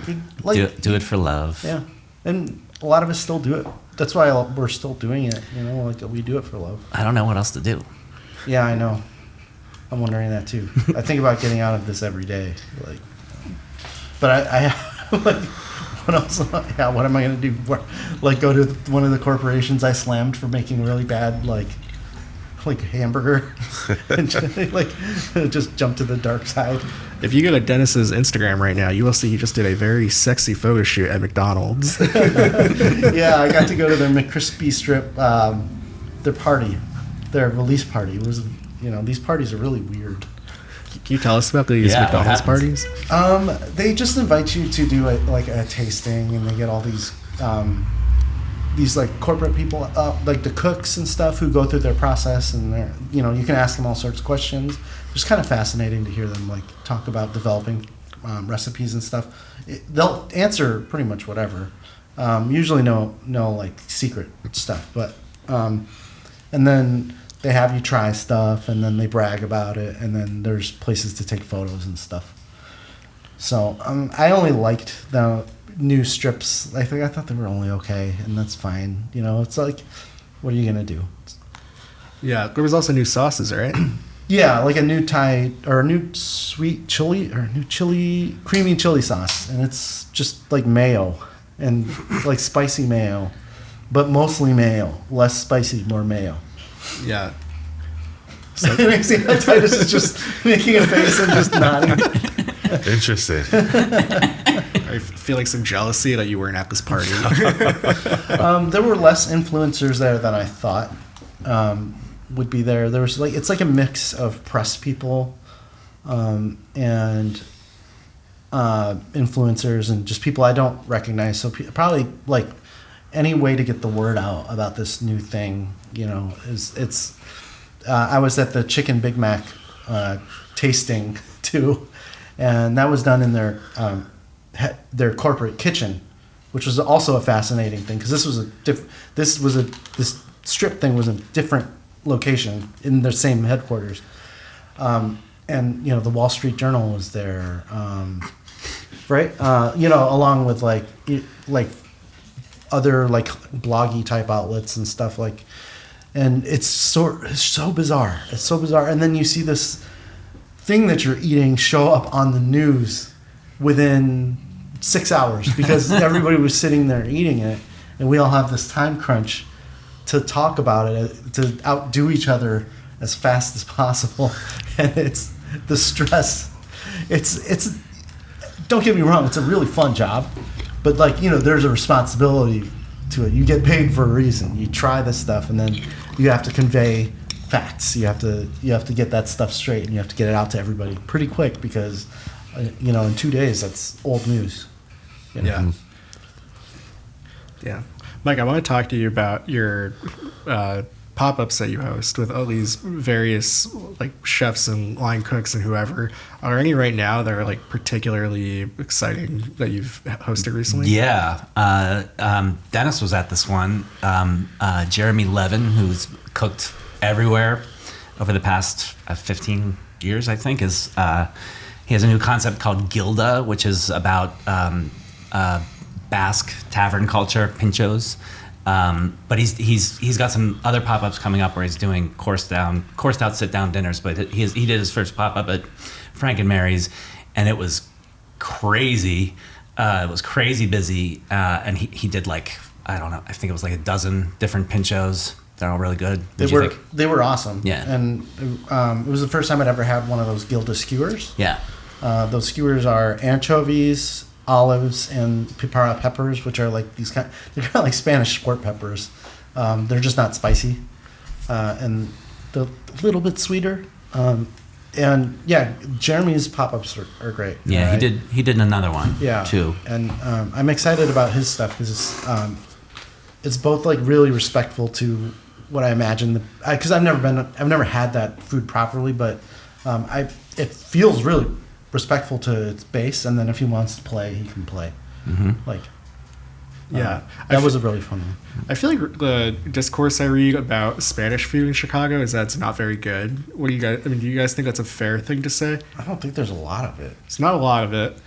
Do it for love. Yeah, and a lot of us still do it. That's why we're still doing it, we do it for love. I don't know what else to do. Yeah, I know. I'm wondering that too. I think about getting out of this every day. But I what else? Yeah, what am I going to do? Go to one of the corporations I slammed for making really bad, hamburger, and just jump to the dark side. If you go to Dennis's Instagram right now, you will see he just did a very sexy photo shoot at McDonald's. Yeah, I got to go to their McCrispy strip, their party, their release party. It was, these parties are really weird. Can you tell us about these McDonald's parties? They just invite you to do a tasting, and they get all these corporate people, like the cooks and stuff, who go through their process, and they're, you can ask them all sorts of questions. just kind of fascinating to hear them like talk about developing recipes and stuff. They'll answer pretty much whatever. Usually no like secret stuff, but and then they have you try stuff, and then they brag about it, and then there's places to take photos and stuff. So I only liked the new strips. I thought they were only okay, and that's fine. You know, it's like, what are you gonna do? Yeah, there was also new sauces, right? Yeah, like a new Thai or a new sweet chili or new chili creamy chili sauce, and it's just like mayo and like spicy mayo, but mostly mayo, less spicy, more mayo. Yeah. So see how Titus is just making a face and just nodding. Interesting. I feel like some jealousy that you weren't at this party. There were less influencers there than I thought would be there. There was it's like a mix of press people and influencers and just people I don't recognize. So probably like any way to get the word out about this new thing, you know, it's. I was at the Chicken Big Mac tasting too, and that was done in their corporate kitchen, which was also a fascinating thing because this strip thing was a different location in the same headquarters, and you know the Wall Street Journal was there, right? You know, along with like other like bloggy type outlets and stuff like. And it's so bizarre. It's so bizarre. And then you see this thing that you're eating show up on the news within 6 hours because everybody was sitting there eating it, and we all have this time crunch to talk about it, to outdo each other as fast as possible. And it's the stress. It's don't get me wrong, it's a really fun job, but like, you know, there's a responsibility to it. You get paid for a reason. You try this stuff, and then you have to convey facts. You have to get that stuff straight, and you have to get it out to everybody pretty quick because, you know, in 2 days that's old news. You know? Yeah. Yeah. Mike, I want to talk to you about your pop-ups that you host with all these various like chefs and line cooks and whoever. Are there any right now that are like particularly exciting that you've hosted recently? Yeah. Dennis was at this one. Jeremy Levin, who's cooked everywhere over the past 15 years, I think, he has a new concept called Gilda, which is about Basque tavern culture, pinchos. But he's got some other pop-ups coming up where he's doing coursed out sit-down dinners. But he did his first pop-up at Frank and Mary's, and it was crazy. It was crazy busy, and he did like, I don't know, I think it was like a dozen different pinchos. They're all really good. They were awesome. Yeah. And it was the first time I'd ever had one of those Gilda skewers. Yeah. Those skewers are anchovies, olives, and pipara peppers, which are like they're kind of like Spanish sport peppers. They're just not spicy, and they're a little bit sweeter. And yeah, Jeremy's pop-ups are great. Yeah, right? he did another one. Yeah, too. And I'm excited about his stuff because it's both like really respectful to what I imagine. Because I've never had that food properly, but it feels really respectful to its base, and then if he wants to play, he can play. Mm-hmm. Like, yeah, that was a really fun one. I feel like the discourse I read about Spanish food in Chicago is that it's not very good. What do you guys? I mean, do you guys think that's a fair thing to say? I don't think there's a lot of it. It's not a lot of it.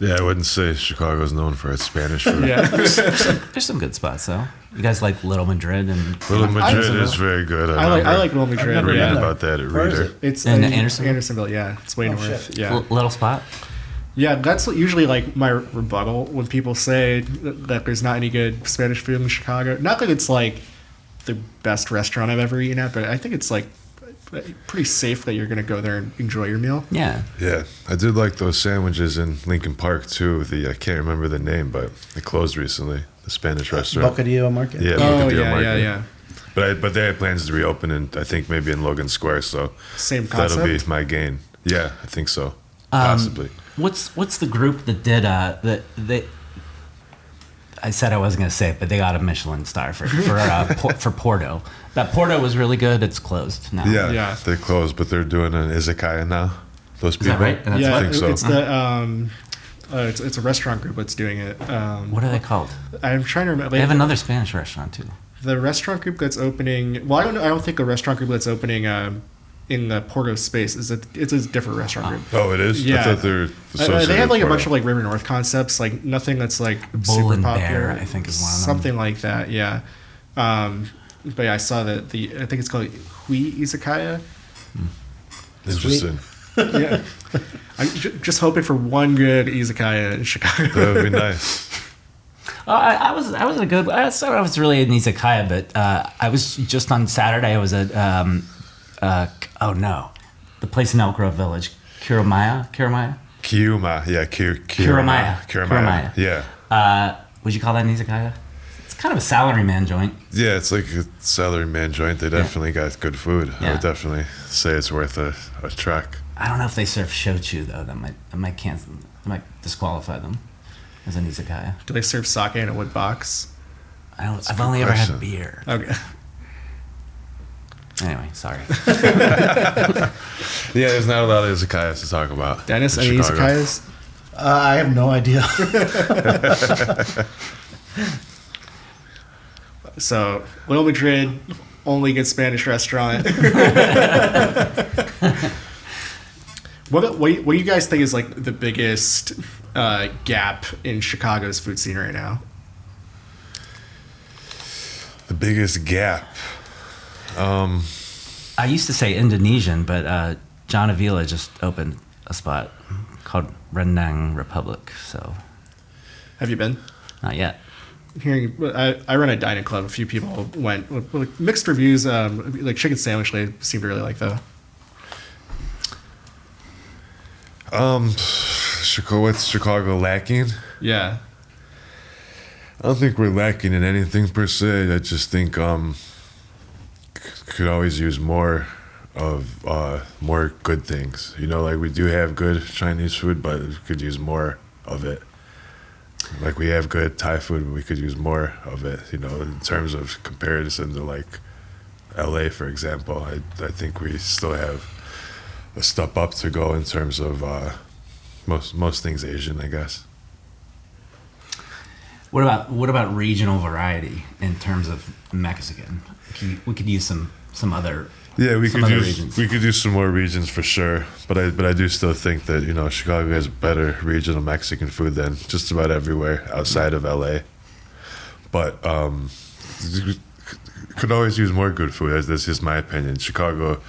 Yeah, I wouldn't say Chicago's known for its Spanish food. Yeah, There's some good spots though. You guys like Little Madrid and Little Madrid is very good. I like Little Madrid. never Reading been there. about that at Where is Reader. it? It's in in Andersonville? Yeah, it's way north. Shit. Yeah, Little spot. yeah. That's usually like my rebuttal when people say that there's not any good Spanish food in Chicago. Not that it's like the best restaurant I've ever eaten at, but I think it's like pretty safe that you're gonna go there and enjoy your meal. Yeah. Yeah, I did like those sandwiches in Lincoln Park too. I can't remember the name, but it closed recently. The Spanish restaurant. Bocadillo Market. Yeah, Oh Bocadillo yeah, Market. yeah. But they have plans to reopen, and I think maybe in Logan Square. So Same that'll be concept? my gain. Yeah, I think so. Possibly. What's the group that did that they I said I wasn't going to say it, but they got a Michelin star for Porto. That Porto was really good. It's closed now. Yeah, they closed, but they're doing an izakaya now. Those people, that right? That's yeah, I think so. It's the it's a restaurant group that's doing it. What are they called? I'm trying to remember. They have another Spanish restaurant too. The restaurant group that's opening. Well, I don't know. I don't think the restaurant group that's opening in the Porto space it's a different restaurant group. Oh, it is. Yeah. I thought they're They have like a associated bunch of like River North concepts, like nothing that's like Bull super and popular. Bear, I think, is one of them. Something like that. Yeah. But yeah, I saw that I think it's called Hui Izakaya. Interesting. Yeah. I'm just hoping for one good izakaya in Chicago. That would be nice. I was a good. I was really an izakaya, but I was just on Saturday. I was at the place in Elk Grove Village, Kiramaya. Kiuma, yeah, Kiramaya. Yeah. Would you call that an izakaya? It's kind of a salaryman joint. Yeah, it's like a salary man joint. They definitely got good food. I Yeah. would definitely say it's worth a trek. I don't know if they serve shochu though. That might cancel. That might disqualify them as an izakaya. Do they serve sake in a wood box? I've only ever had beer. Okay. Anyway, sorry. Yeah, there's not a lot of izakayas to talk about. Dennis, in any Chicago. izakayas? I have no idea. So, Little Madrid, only good Spanish restaurant. What do you guys think is like the biggest gap in Chicago's food scene right now? The biggest gap. I used to say Indonesian, but John Avila just opened a spot called Rendang Republic. So, Have you been? not yet. Hearing, I run a dining club. A few people went with mixed reviews. Like chicken sandwich, they seem to really like though. What's Chicago lacking? Yeah. I don't think we're lacking in anything per se. I just think could always use more of more good things. You know, like we do have good Chinese food, but we could use more of it. Like we have good Thai food, but we could use more of it. You know, in terms of comparison to like LA, for example, I think we still have a step up to go in terms of most things Asian, I guess. What about regional variety in terms of Mexican? We could use some other. Yeah, we some could other use regions. we could use some more regions for sure. But I do still think that, you know, Chicago has better regional Mexican food than just about everywhere outside of LA. But could always use more good food. That's just my opinion. Chicago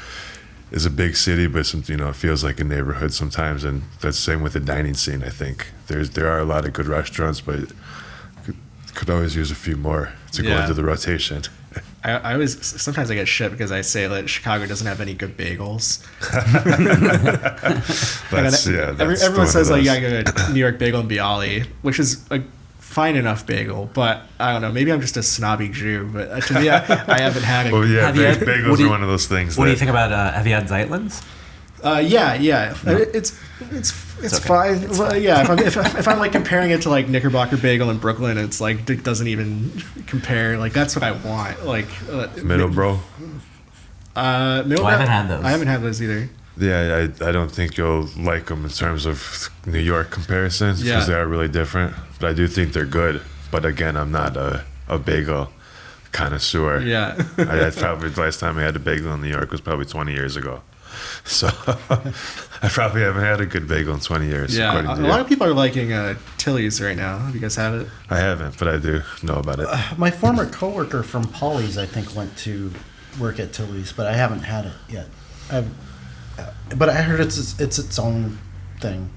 is a big city, but you know, it feels like a neighborhood sometimes, and that's the same with the dining scene. I think there are a lot of good restaurants, but could always use a few more to go Yeah. into the rotation. I always sometimes I get shit because I say that Chicago doesn't have any good bagels. That's Everyone says like, yeah, I go to New York Bagel and Bialy, which is a fine enough bagel, but I don't know. Maybe I'm just a snobby Jew, but to me, I haven't had it. Well, yeah, Have you had- bagels what do are you- one of those things. What do you that- think about? Have you had Zeitlins? Yeah. It's okay. fine. Well, yeah, if I'm like comparing it to like Knickerbocker Bagel in Brooklyn, it's like it doesn't even compare. Like that's what I want. Like Middleborough. I haven't had those. I haven't had those either. Yeah, I don't think you'll like them in terms of New York comparisons Yeah. because they are really different. But I do think they're good. But again, I'm not a bagel connoisseur. Yeah. I probably the last time I had a bagel in New York was probably 20 years ago. So I probably haven't had a good bagel in 20 years. Yeah, according to a you. lot of people are liking Tilly's right now. Have you guys had it? I haven't, but I do know about it. My former coworker from Polly's, I think, went to work at Tilly's, but I haven't had it yet. But I heard it's its own thing.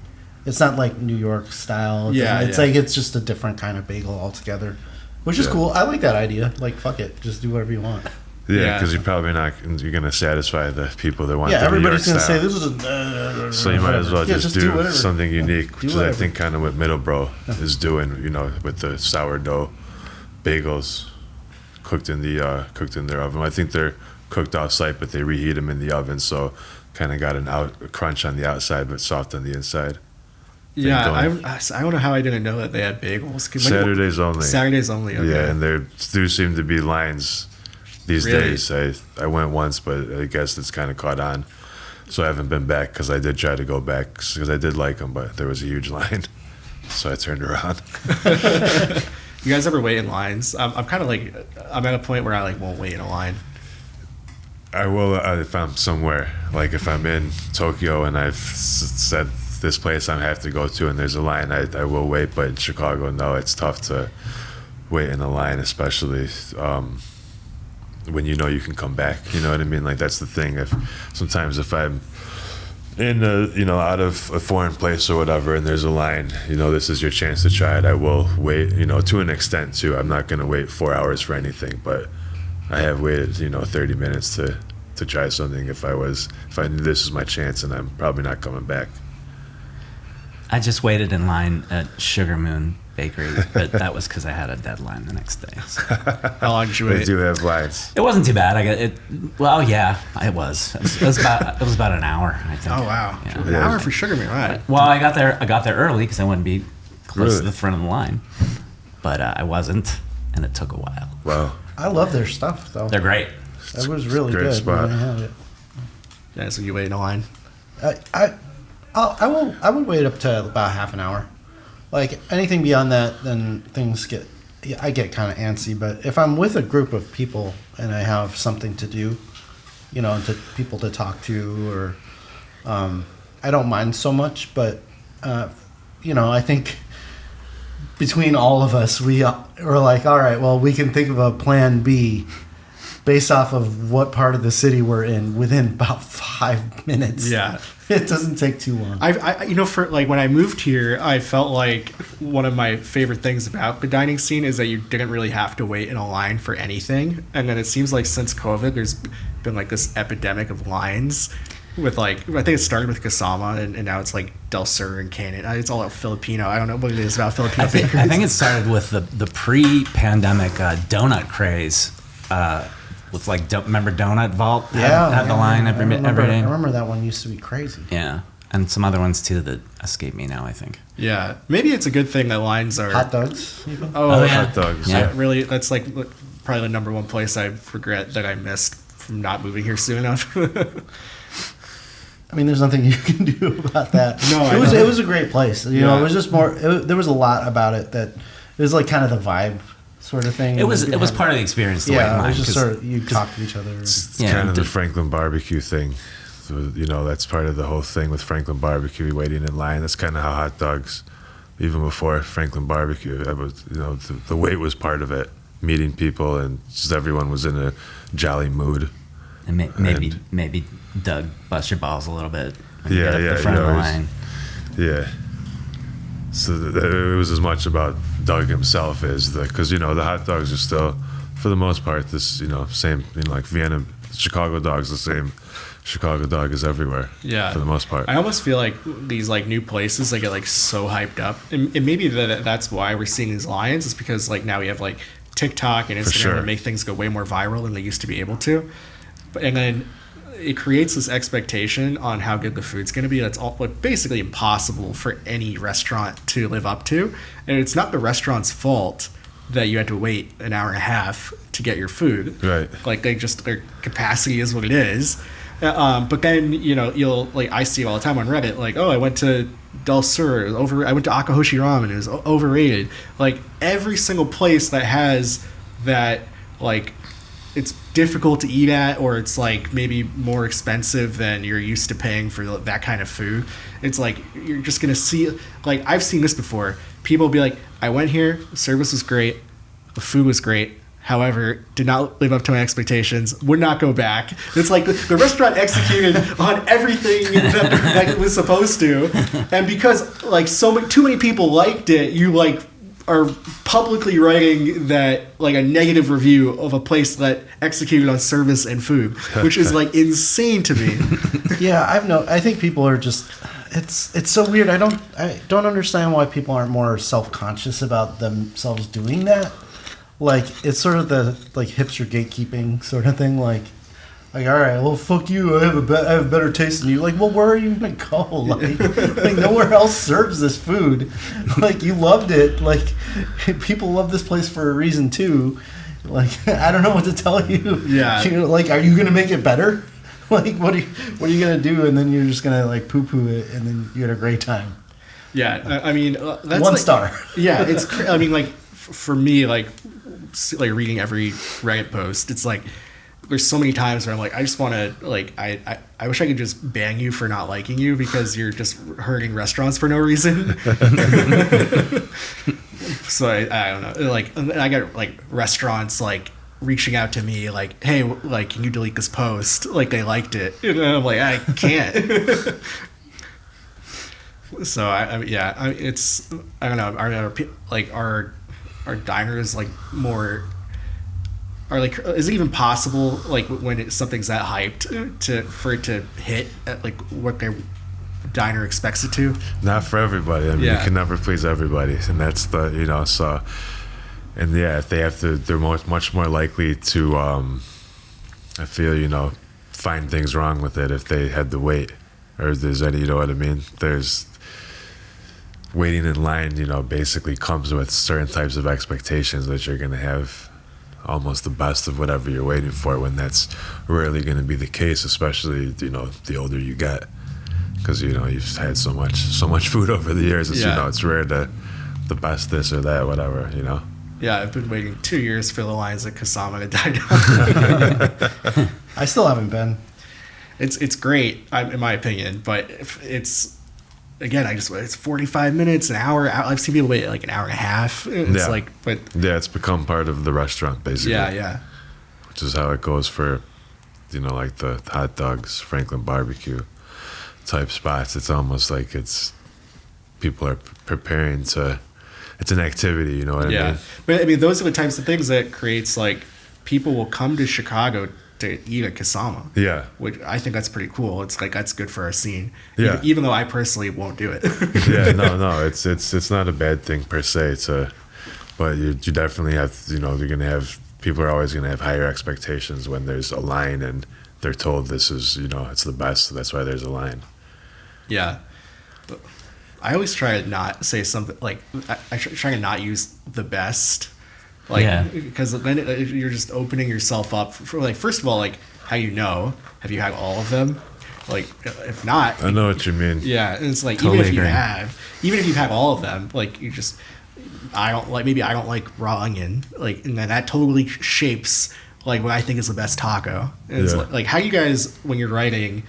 It's not like New York style. Yeah, It's yeah. like it's just a different kind of bagel altogether, which is Yeah. cool. I like that idea. Like, fuck it, just do whatever you want. Yeah, Yeah. because you're probably not. You're gonna satisfy the people that want Yeah, the New York everybody's gonna style. say this is a. So you might as well Yeah, just do do whatever. something unique, which is I whatever. think kind of what Middleborough is doing. You know, with the sourdough bagels cooked in their oven. I think they're cooked off-site, but they reheat them in the oven, so kind of got a crunch on the outside, but soft on the inside. Yeah, going. I don't know how I didn't know that they had bagels. Saturdays only. Saturdays only. Okay. Yeah, and there do seem to be lines these Really? days. I went once, but I guess it's kind of caught on. So I haven't been back because I did try to go back because I did like them, but there was a huge line. So I turned around. You guys ever wait in lines? I'm kind of like, I'm at a point where I like won't wait in a line. I will if I'm somewhere, like if I'm in Tokyo and I've said this place I have to go to and there's a line, I will wait. But in Chicago, no, it's tough to wait in a line, especially when you know you can come back. You know what I mean? Like that's the thing. Sometimes if I'm in out of a foreign place or whatever, and there's a line, this is your chance to try it. I will wait, to an extent too. I'm not going to wait 4 hours for anything, but I have waited, 30 minutes to try something if I knew this is my chance and I'm probably not coming back. I just waited in line at Sugar Moon Bakery, but that was because I had a deadline the next day. So. How long did you They wait? do have lines. It wasn't too bad. I got it. Well, yeah, it was. It was about an hour, I think. Oh wow, Yeah. an hour for Sugar Man, right? Well, I got there early because I wanted to be close Really? to the front of the line, but I wasn't, and it took a while. Wow. I love their stuff though. They're great. That was really Great good. spot. when I had it. Yeah, so you wait in a line. I would wait up to about half an hour. Like anything beyond that, then things I get kind of antsy. But if I'm with a group of people and I have something to do, to people to talk to, or I don't mind so much. But I think between all of us, we're like, all right, well, we can think of a plan B based off of what part of the city we're in within about 5 minutes. Yeah. It doesn't take too long. For like when I moved here, I felt like one of my favorite things about the dining scene is that you didn't really have to wait in a line for anything. And then it seems like since COVID, there's been like this epidemic of lines with like, I think it started with Kasama and now it's like Del Sur and Canaan. It's all Filipino. I don't know what it is about Filipino I bakeries. think it started with the pre-pandemic donut craze. With like, remember Donut Vault? Had the line every day. I remember that one used to be crazy. Yeah, and some other ones too that escape me now, I think. Yeah, maybe it's a good thing that lines are Hot dogs, even. Oh, yeah. Hot dogs. Yeah. Really, that's like probably the number one place I regret that I missed from not moving here soon enough. I mean, there's nothing you can do about that. No, it was a great place. You know, Yeah. it was just more. There was a lot about it that it was like kind of the vibe sort of thing. It was part of the experience. The way Yeah, it mine, was just 'cause- sort of you talk to each other. It's Yeah, kind of the d- Franklin barbecue thing. So, that's part of the whole thing with Franklin barbecue, waiting in line. That's kind of how hot dogs, even before Franklin barbecue, I was, the wait was part of it. Meeting people and just everyone was in a jolly mood. and maybe Doug bust your balls a little bit. when you Yeah, get up yeah, the front of the you always- line. Yeah. So it was as much about Doug himself as because the hot dogs are still, for the most part, this same like Vienna, Chicago dog's the same. Chicago dog is everywhere. Yeah. For the most part. I almost feel like these like new places they get like so hyped up, and maybe that's why we're seeing these lines. Is because like now we have like TikTok and Instagram sure. that make things go way more viral than they used to be able to, and then it creates this expectation on how good the food's going to be. That's all like, basically impossible for any restaurant to live up to, and it's not the restaurant's fault that you had to wait an hour and a half to get your food. Right. Like their capacity is what it is. But then you'll like I see all the time on Reddit like, oh, I went to Del Sur, I went to Akahoshi Ramen, it was overrated. Like every single place that has that, like it's difficult to eat at, or it's like maybe more expensive than you're used to paying for that kind of food. It's like you're just gonna see, like I've seen this before. People be like, I went here, the service was great, the food was great. However, did not live up to my expectations. Would not go back. It's like the restaurant executed on everything that it was supposed to, and because like too many people liked it, you like are publicly writing that like a negative review of a place that executed on service and food, which is like insane to me. Yeah, I think people are just. It's so weird. I don't understand why people aren't more self-conscious about themselves doing that. Like it's sort of the like hipster gatekeeping sort of thing. Like Like, all right, well, fuck you. I have a better taste than you. Like, well, where are you gonna go? Like nowhere else serves this food. Like, you loved it. Like, people love this place for a reason too. Like, I don't know what to tell you. Yeah. Like, are you gonna make it better? Like, what are you gonna do? And then you're just gonna like poo-poo it, and then you had a great time. Yeah, I mean, that's 1 like, star. Yeah, it's. I mean, like for me, like reading every Reddit post, it's like there's so many times where I'm like, I just want to like, I wish I could just bang you for not liking you because you're just hurting restaurants for no reason. So I don't know. Like I got like restaurants like reaching out to me like, hey, like, can you delete this post? Like they liked it, and I'm like, I can't. So it's I don't know. Are diners like more? Are like, is it even possible like when something's that hyped for it to hit at like what their diner expects it to? Not for everybody. I mean, Yeah. you can never please everybody, and that's the so. And yeah, if they have to, they're much more likely to. I feel find things wrong with it if they had to wait, or if there's any, what I mean. There's waiting in line, basically comes with certain types of expectations that you're gonna have almost the best of whatever you're waiting for, when that's rarely going to be the case, especially the older you get, because you've had so much food over the years. It's it's rare to the best this or that, whatever. Yeah, I've been waiting 2 years for the lines at Kasama to die down. I still haven't been. It's great in my opinion, but if it's again, it's 45 minutes, an hour. I've seen people wait like an hour and a half. It's like, but yeah, it's become part of the restaurant basically. Yeah. Which is how it goes for, like the hot dogs, Franklin barbecue type spots. It's almost like people are preparing to. It's an activity, you know what I mean? But I mean, those are the types of things that creates like people will come to Chicago to eat at Kasama. Yeah. Which I think that's pretty cool. It's like that's good for our scene. Yeah. Even though I personally won't do it. Yeah, no, it's not a bad thing per se but you definitely have you're gonna have people are always gonna have higher expectations when there's a line and they're told this is it's the best, so that's why there's a line. Yeah. But I always try to not say something like I try to not use the best. Because then you're just opening yourself up for like, first of all, like how have you had all of them? Like if not, I know what you mean. Yeah, and it's like Totally even agree. if you've had all of them, like I don't like raw onion, like, and then that totally shapes like what I think is the best taco. And it's like how you guys, when you're writing,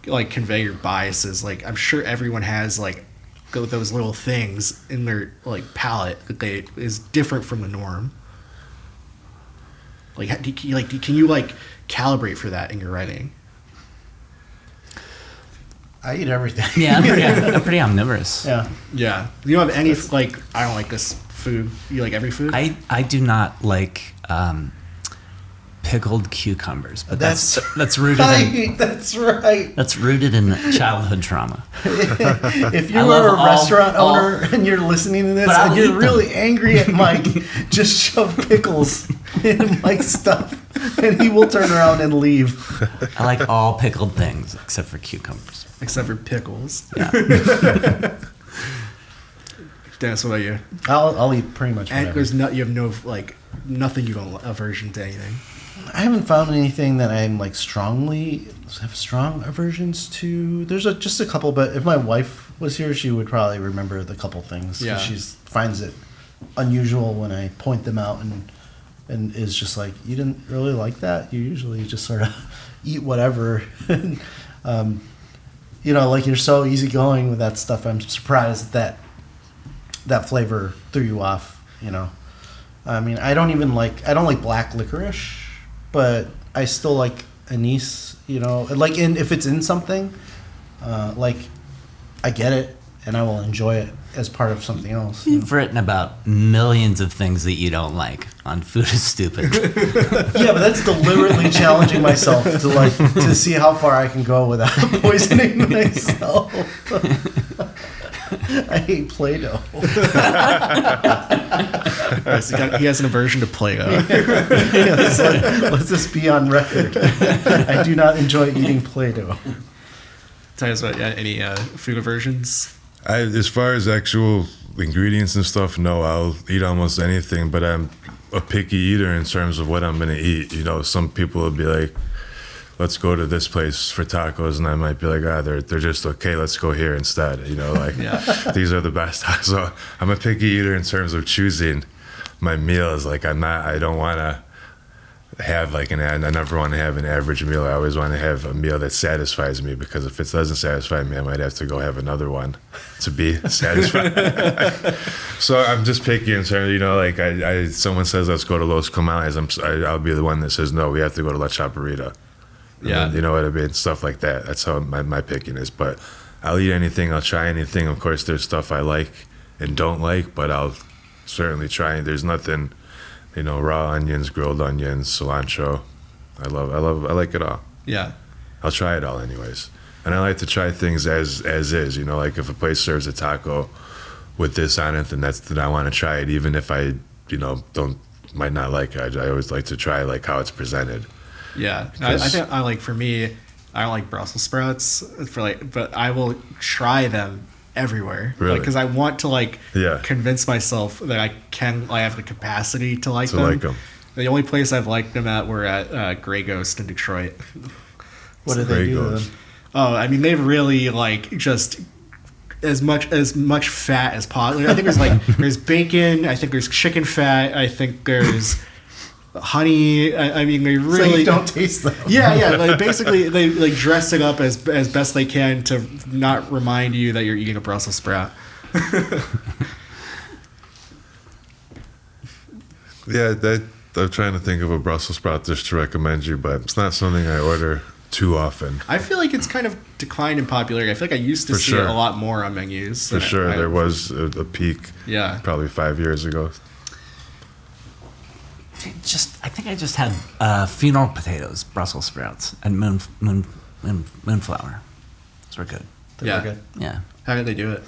like convey your biases. Like I'm sure everyone has like those little things in their like palate that is different from the norm. Like, can you like calibrate for that in your writing? I eat everything. Yeah, I'm pretty omnivorous. Yeah. Yeah. You don't have any like, I don't like this food. You like every food? I do not like pickled cucumbers, but that's rooted in That's right. that's rooted in childhood trauma. If you I were love a restaurant all- owner and you're listening to this But I'll and eat you're them. really angry at Mike, just shove pickles in Mike's stuff and he will turn around and leave. I like all pickled things except for cucumbers. Except for pickles. Yeah. Dennis, what about you? I'll eat pretty much And whatever. you have no like nothing you don't aversion to anything. I haven't found anything that I'm like have strong aversions to. There's just a couple, but if my wife was here, she would probably remember the couple things. 'Cause Yeah. she finds it unusual when I point them out and is just like, you didn't really like that? You usually just sort of eat whatever. Like you're so easygoing with that stuff. I'm surprised that flavor threw you off, I mean, I don't like black licorice, but I still like anise, like if it's in something, like I get it and I will enjoy it as part of something else. You've written about millions of things that you don't like on Food is Stupid. Yeah, but that's deliberately challenging myself to see how far I can go without poisoning myself. I hate Play-Doh. So he has an aversion to Play-Doh. Yes, let's just be on record. I do not enjoy eating Play-Doh. Tell us about any food aversions. As far as actual ingredients and stuff, no, I'll eat almost anything, but I'm a picky eater in terms of what I'm going to eat. You know, some people will be like, let's go to this place for tacos, and I might be like, they're just okay, let's go here instead. You know, like, these are the best. So I'm a picky eater in terms of choosing my meals. Like, I don't want to have I never want to have an average meal. I always want to have a meal that satisfies me, because if it doesn't satisfy me, I might have to go have another one to be satisfied. So I'm just picky in terms, you know, like someone says, let's go to Los Comales, I'll be the one that says, no, we have to go to La Chaparrita. Yeah. You know what I mean? Stuff like that. That's how my picking is. But I'll eat anything. I'll try anything. Of course, there's stuff I like and don't like, but I'll certainly try. There's nothing, you know, raw onions, grilled onions, cilantro. I like it all. Yeah. I'll try it all anyways. And I like to try things as is, you know, like if a place serves a taco with this on it, then I want to try it, even if I, you know, might not like it. I always like to try like how it's presented. Yeah. I think for me, I don't like Brussels sprouts but I will try them everywhere. Really? Because I want to convince myself that I have the capacity to like them. The only place I've liked them at were at Grey Ghost in Detroit. What did they do to them? Oh, I mean, they've really just as much fat as possible. I think there's bacon. I think there's chicken fat. I think there's honey. I mean, they really so you don't taste them. Yeah. Like basically, they dress it up as best they can to not remind you that you're eating a Brussels sprout. Yeah, I'm trying to think of a Brussels sprout dish to recommend you, but it's not something I order too often. I feel like it's kind of declined in popularity. I feel like I used to see it a lot more on menus. For sure, there was a peak. Yeah, probably 5 years ago. I think I just had funeral potatoes, Brussels sprouts, and moonflower. Those were good. They were good. Yeah. How did they do it?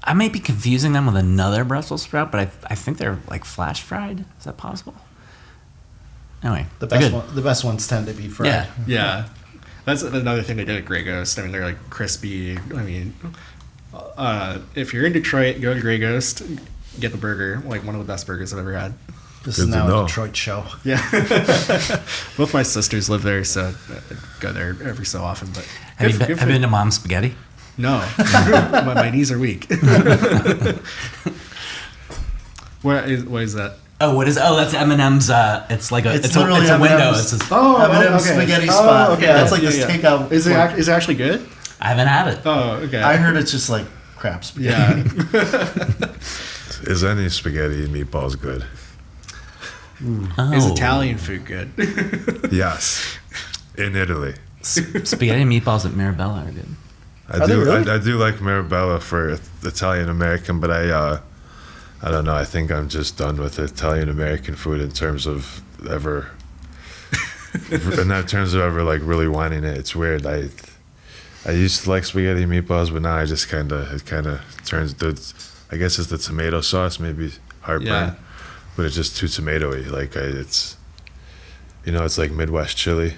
I may be confusing them with another Brussels sprout, but I think they're like flash fried. Is that possible? Anyway, the best ones tend to be fried. Yeah. That's another thing they did at Grey Ghost. I mean, they're like crispy. I mean, if you're in Detroit, go to Grey Ghost, get the burger. Like one of the best burgers I've ever had. This is now a Detroit show. Yeah. Both my sisters live there, so I go there every so often. But have you been to Mom's Spaghetti? No. my knees are weak. What is that? That's M&M's. It's like it's a window. M&M's spaghetti spot. Okay. Yeah, that's like this takeout. Is it actually good? I haven't had it. Oh, okay. I heard it's just like crap spaghetti. Yeah. Is any spaghetti and meatballs good? Oh. Is Italian food good? Yes. In Italy. Spaghetti and meatballs at Mirabella are good. I do like Mirabella for Italian American, but I don't know. I think I'm just done with Italian American food in terms of ever like really wanting it. It's weird. I used to like spaghetti and meatballs, but now I just it kind of turns. I guess it's the tomato sauce, maybe heartburn. Yeah. But it's just too tomatoey. Like it's like Midwest chili.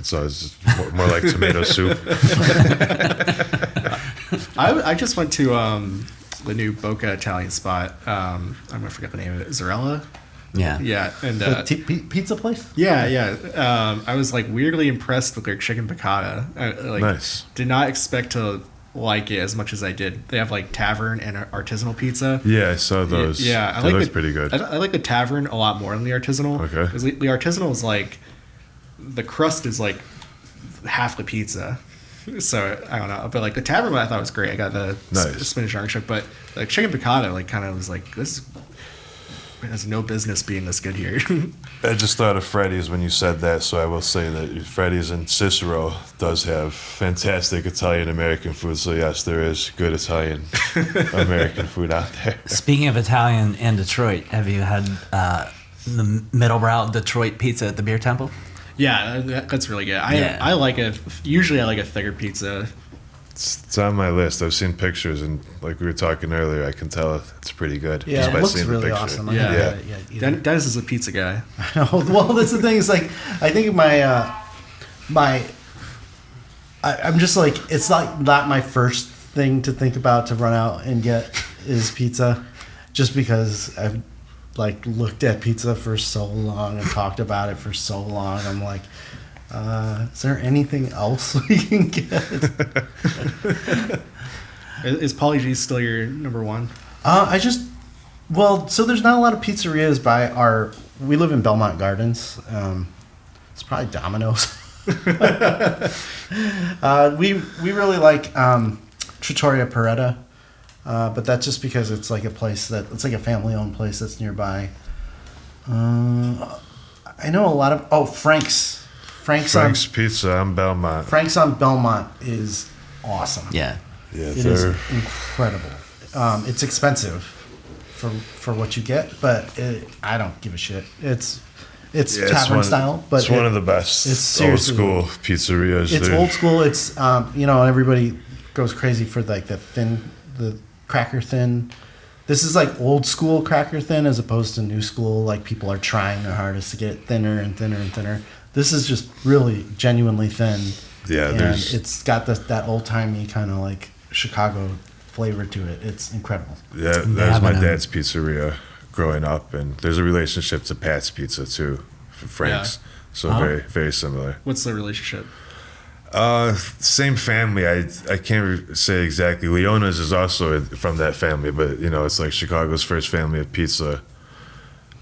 So it's more like tomato soup. I just went to the new Boca Italian spot. I'm gonna forget the name of it. Zarella. Yeah. Yeah, and pizza place. Yeah. I was like weirdly impressed with their chicken piccata. Nice. Did not expect to like it as much as I did. They have like tavern and artisanal pizza. Yeah, I saw those. Yeah, that was pretty good. I like the tavern a lot more than the artisanal. Okay. Because the artisanal is like, the crust is like half the pizza. So I don't know, but like the tavern one I thought was great. I got the spinach artichoke, but the chicken piccata like kind of was like, this has no business being this good here. I just thought of Freddy's when you said that, so I will say that Freddy's in Cicero does have fantastic Italian-American food, so yes, there is good Italian-American food out there. Speaking of Italian and Detroit, have you had the Middlebrow Detroit pizza at the Beer Temple? Yeah, that's really good. I like it. Usually I like a thicker pizza. It's on my list. I've seen pictures, and like we were talking earlier, I can tell it's pretty good. Yeah, just it by looks seeing the really picture. awesome. Yeah. Yeah. Dennis is a pizza guy. Well, that's the thing. Is like I think I'm just like it's like not my first thing to think about to run out and get is pizza, just because I've like looked at pizza for so long and talked about it for so long. I'm like, is there anything else we can get? Is Pauly G's still your number one? So there's not a lot of pizzerias by we live in Belmont Gardens. It's probably Domino's. We really like Trattoria Peretta, but that's just because it's like a place it's like a family-owned place that's nearby. I know a lot of Frank's Pizza on Belmont. Frank's on Belmont is awesome. Yeah. Yeah, It is incredible. It's expensive for what you get, but I don't give a shit. It's tavern style, but it's one of the best it's old seriously school pizzerias. It's old school. It's everybody goes crazy for like the cracker thin. This is like old school cracker thin as opposed to new school. Like people are trying their hardest to get it thinner and thinner and thinner. This is just really genuinely thin. Yeah, and it's got that old timey kind of like Chicago flavor to it. It's incredible. Yeah, that was my dad's pizzeria growing up, and there's a relationship to Pat's Pizza too, for Frank's. Yeah. So very, very similar. What's the relationship? Same family. I can't say exactly. Leona's is also from that family, but it's like Chicago's first family of pizza.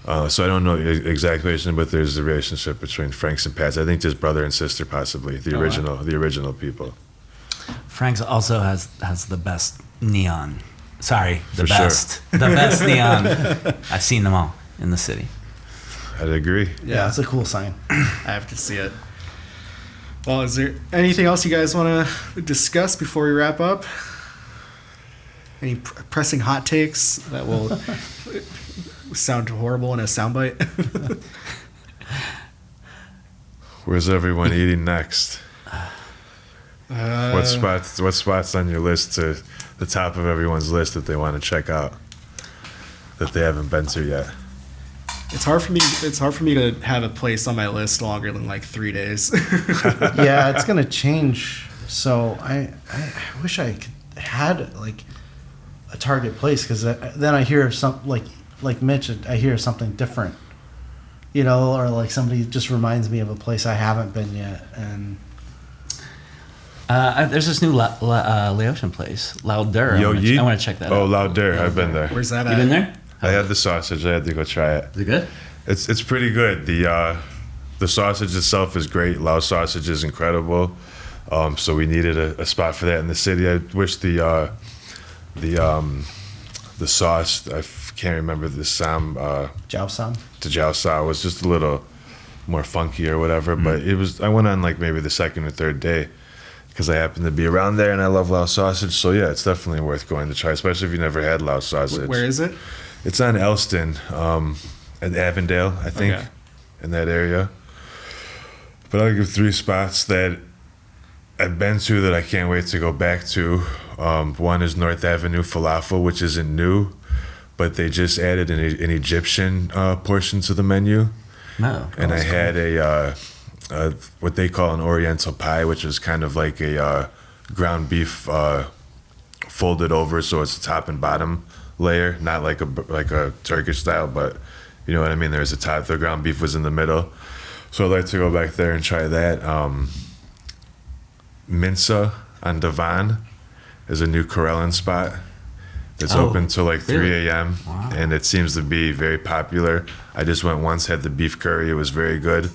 So I don't know exactly, but there's a relationship between Frank's and Pat's. I think just brother and sister, possibly the original people. Frank's also has the best neon. Sorry, the For best neon. I've seen them all in the city. I'd agree. Yeah, it's a cool sign. I have to see it. Well, is there anything else you guys want to discuss before we wrap up? Any pressing hot takes that will sound horrible in a soundbite? Where's everyone eating next? What spots on your list to the top of everyone's list that they want to check out that they haven't been to yet? It's hard for me to have a place on my list longer than like 3 days. Yeah, it's gonna change. So I wish I had like a target place, because then I hear of some like Mitch. I hear something different, or like somebody just reminds me of a place I haven't been yet. And There's this new Laotian place, Lauder. I want to check that out. Oh, Lauder. I've been there. Where's that You at? been there? I had the sausage. I had to go try it. Is it good? It's pretty good. The sausage itself is great. Lao sausage is incredible. So we needed a spot for that in the city. I wish the sauce, I can't remember the sam. Jiao Sam. The jiao sa was just a little more funky or whatever. But it was. I went on like maybe the second or third day, because I happened to be around there and I love Lao sausage. So yeah, it's definitely worth going to try, especially if you never had Lao sausage. Where is it? It's on Elston, at Avondale, I think, in that area. But I'll give 3 spots that I've been to that I can't wait to go back to. One is North Avenue Falafel, which isn't new, but they just added an Egyptian portion to the menu. No. And I had a what they call an Oriental pie, which is kind of like a ground beef folded over, so it's a top and bottom layer, not like a Turkish style, but you know what I mean. There's a top. The ground beef was in the middle, so I'd like to go back there and try that. Minsa on Devon is a new Corellan spot that's open till like 3 a.m. Wow. And it seems to be very popular. I just went once, had the beef curry. It was very good.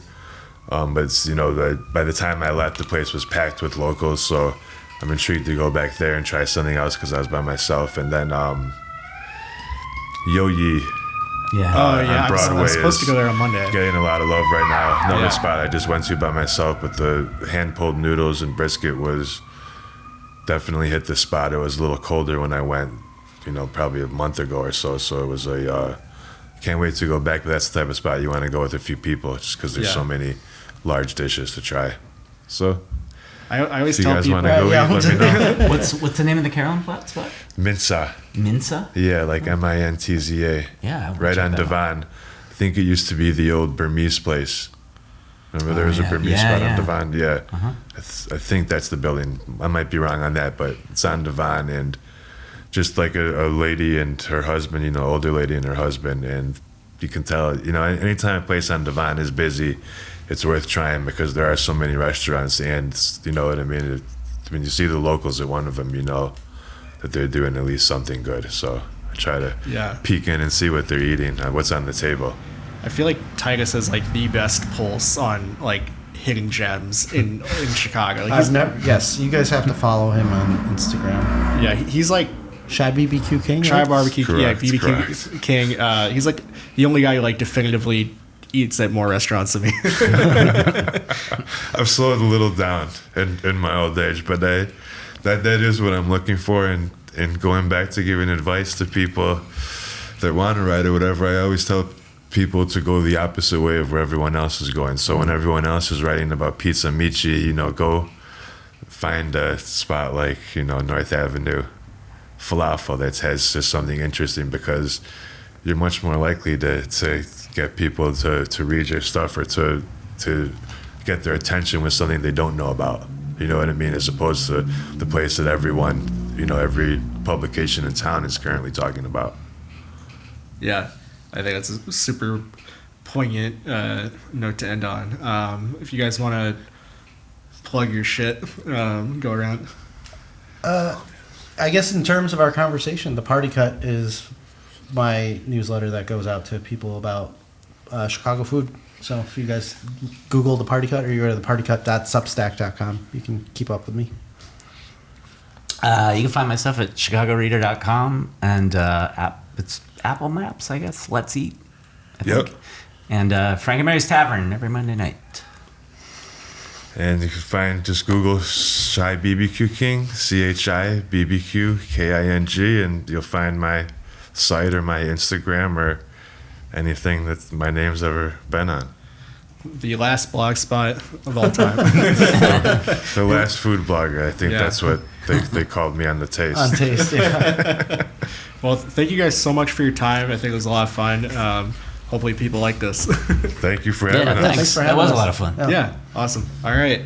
But it's, by the time I left, the place was packed with locals, so I'm intrigued to go back there and try something else because I was by myself. And then Yo-Yi Yeah. I Broadway was supposed to is go there on Monday. getting a lot of love right now. Another Yeah. spot I just went to by myself, but the hand-pulled noodles and brisket was definitely hit the spot. It was a little colder when I went, probably a month ago or so. So it was can't wait to go back. But that's the type of spot you want to go with a few people, just because there's so many large dishes to try. So I always If you tell guys people. want to go yeah, eat, let me know. What's the name of the Carolyn spot? Minsa. Minsa? Yeah, like Mintza. Yeah. I'll Right check on that out. Devon. I think it used to be the old Burmese place. Remember there was a yeah. Burmese Yeah, spot yeah. on Devon? Yeah. Uh-huh. I think that's the building. I might be wrong on that, but it's on Devon, and just like a lady and her husband, older lady and her husband, and you can tell, anytime a place on Devon is busy, it's worth trying because there are so many restaurants, and you know what I mean? When you see the locals at one of them, you know that they're doing at least something good. So I try to peek in and see what they're eating, what's on the table. I feel like Titus has like the best pulse on like hidden gems in Chicago. Like, Yes, you guys have to follow him on Instagram. yeah, he's like Shy BBQ King. Shy right? Barbecue, Correct, BBQ correct. King. He's like the only guy who like definitively eats at more restaurants than me. I've slowed a little down in my old age, but that is what I'm looking for. And going back to giving advice to people that want to ride or whatever, I always tell people to go the opposite way of where everyone else is going. So when everyone else is writing about pizza Mitch, go find a spot like North Avenue falafel that has just something interesting, because you're much more likely to get people to read your stuff or to get their attention with something they don't know about. You know what I mean? As opposed to the place that everyone, every publication in town is currently talking about. Yeah, I think that's a super poignant note to end on. If you guys want to plug your shit, go around. I guess in terms of our conversation, the Party Cut is my newsletter that goes out to people about Chicago food. So if you guys Google the Party Cut or you go to thepartycut.substack.com, you can keep up with me. You can find my stuff at chicagoreader.com and it's Apple Maps, I guess. Let's Eat, I Yep. think. And Frank and Mary's Tavern every Monday night. And you can just Google Shy BBQ King, CHI BBQ KING, and you'll find my site or my Instagram or anything that my name's ever been on. The last blog spot of all time. The last food blogger, I think Yeah. that's what they called me on the Taste. On Taste, yeah. Well, thank you guys so much for your time. I think it was a lot of fun. Hopefully people like this. Thank you for having us. Thanks. Thanks for That having was a us. lot of fun. Yeah. Yeah, awesome. All right.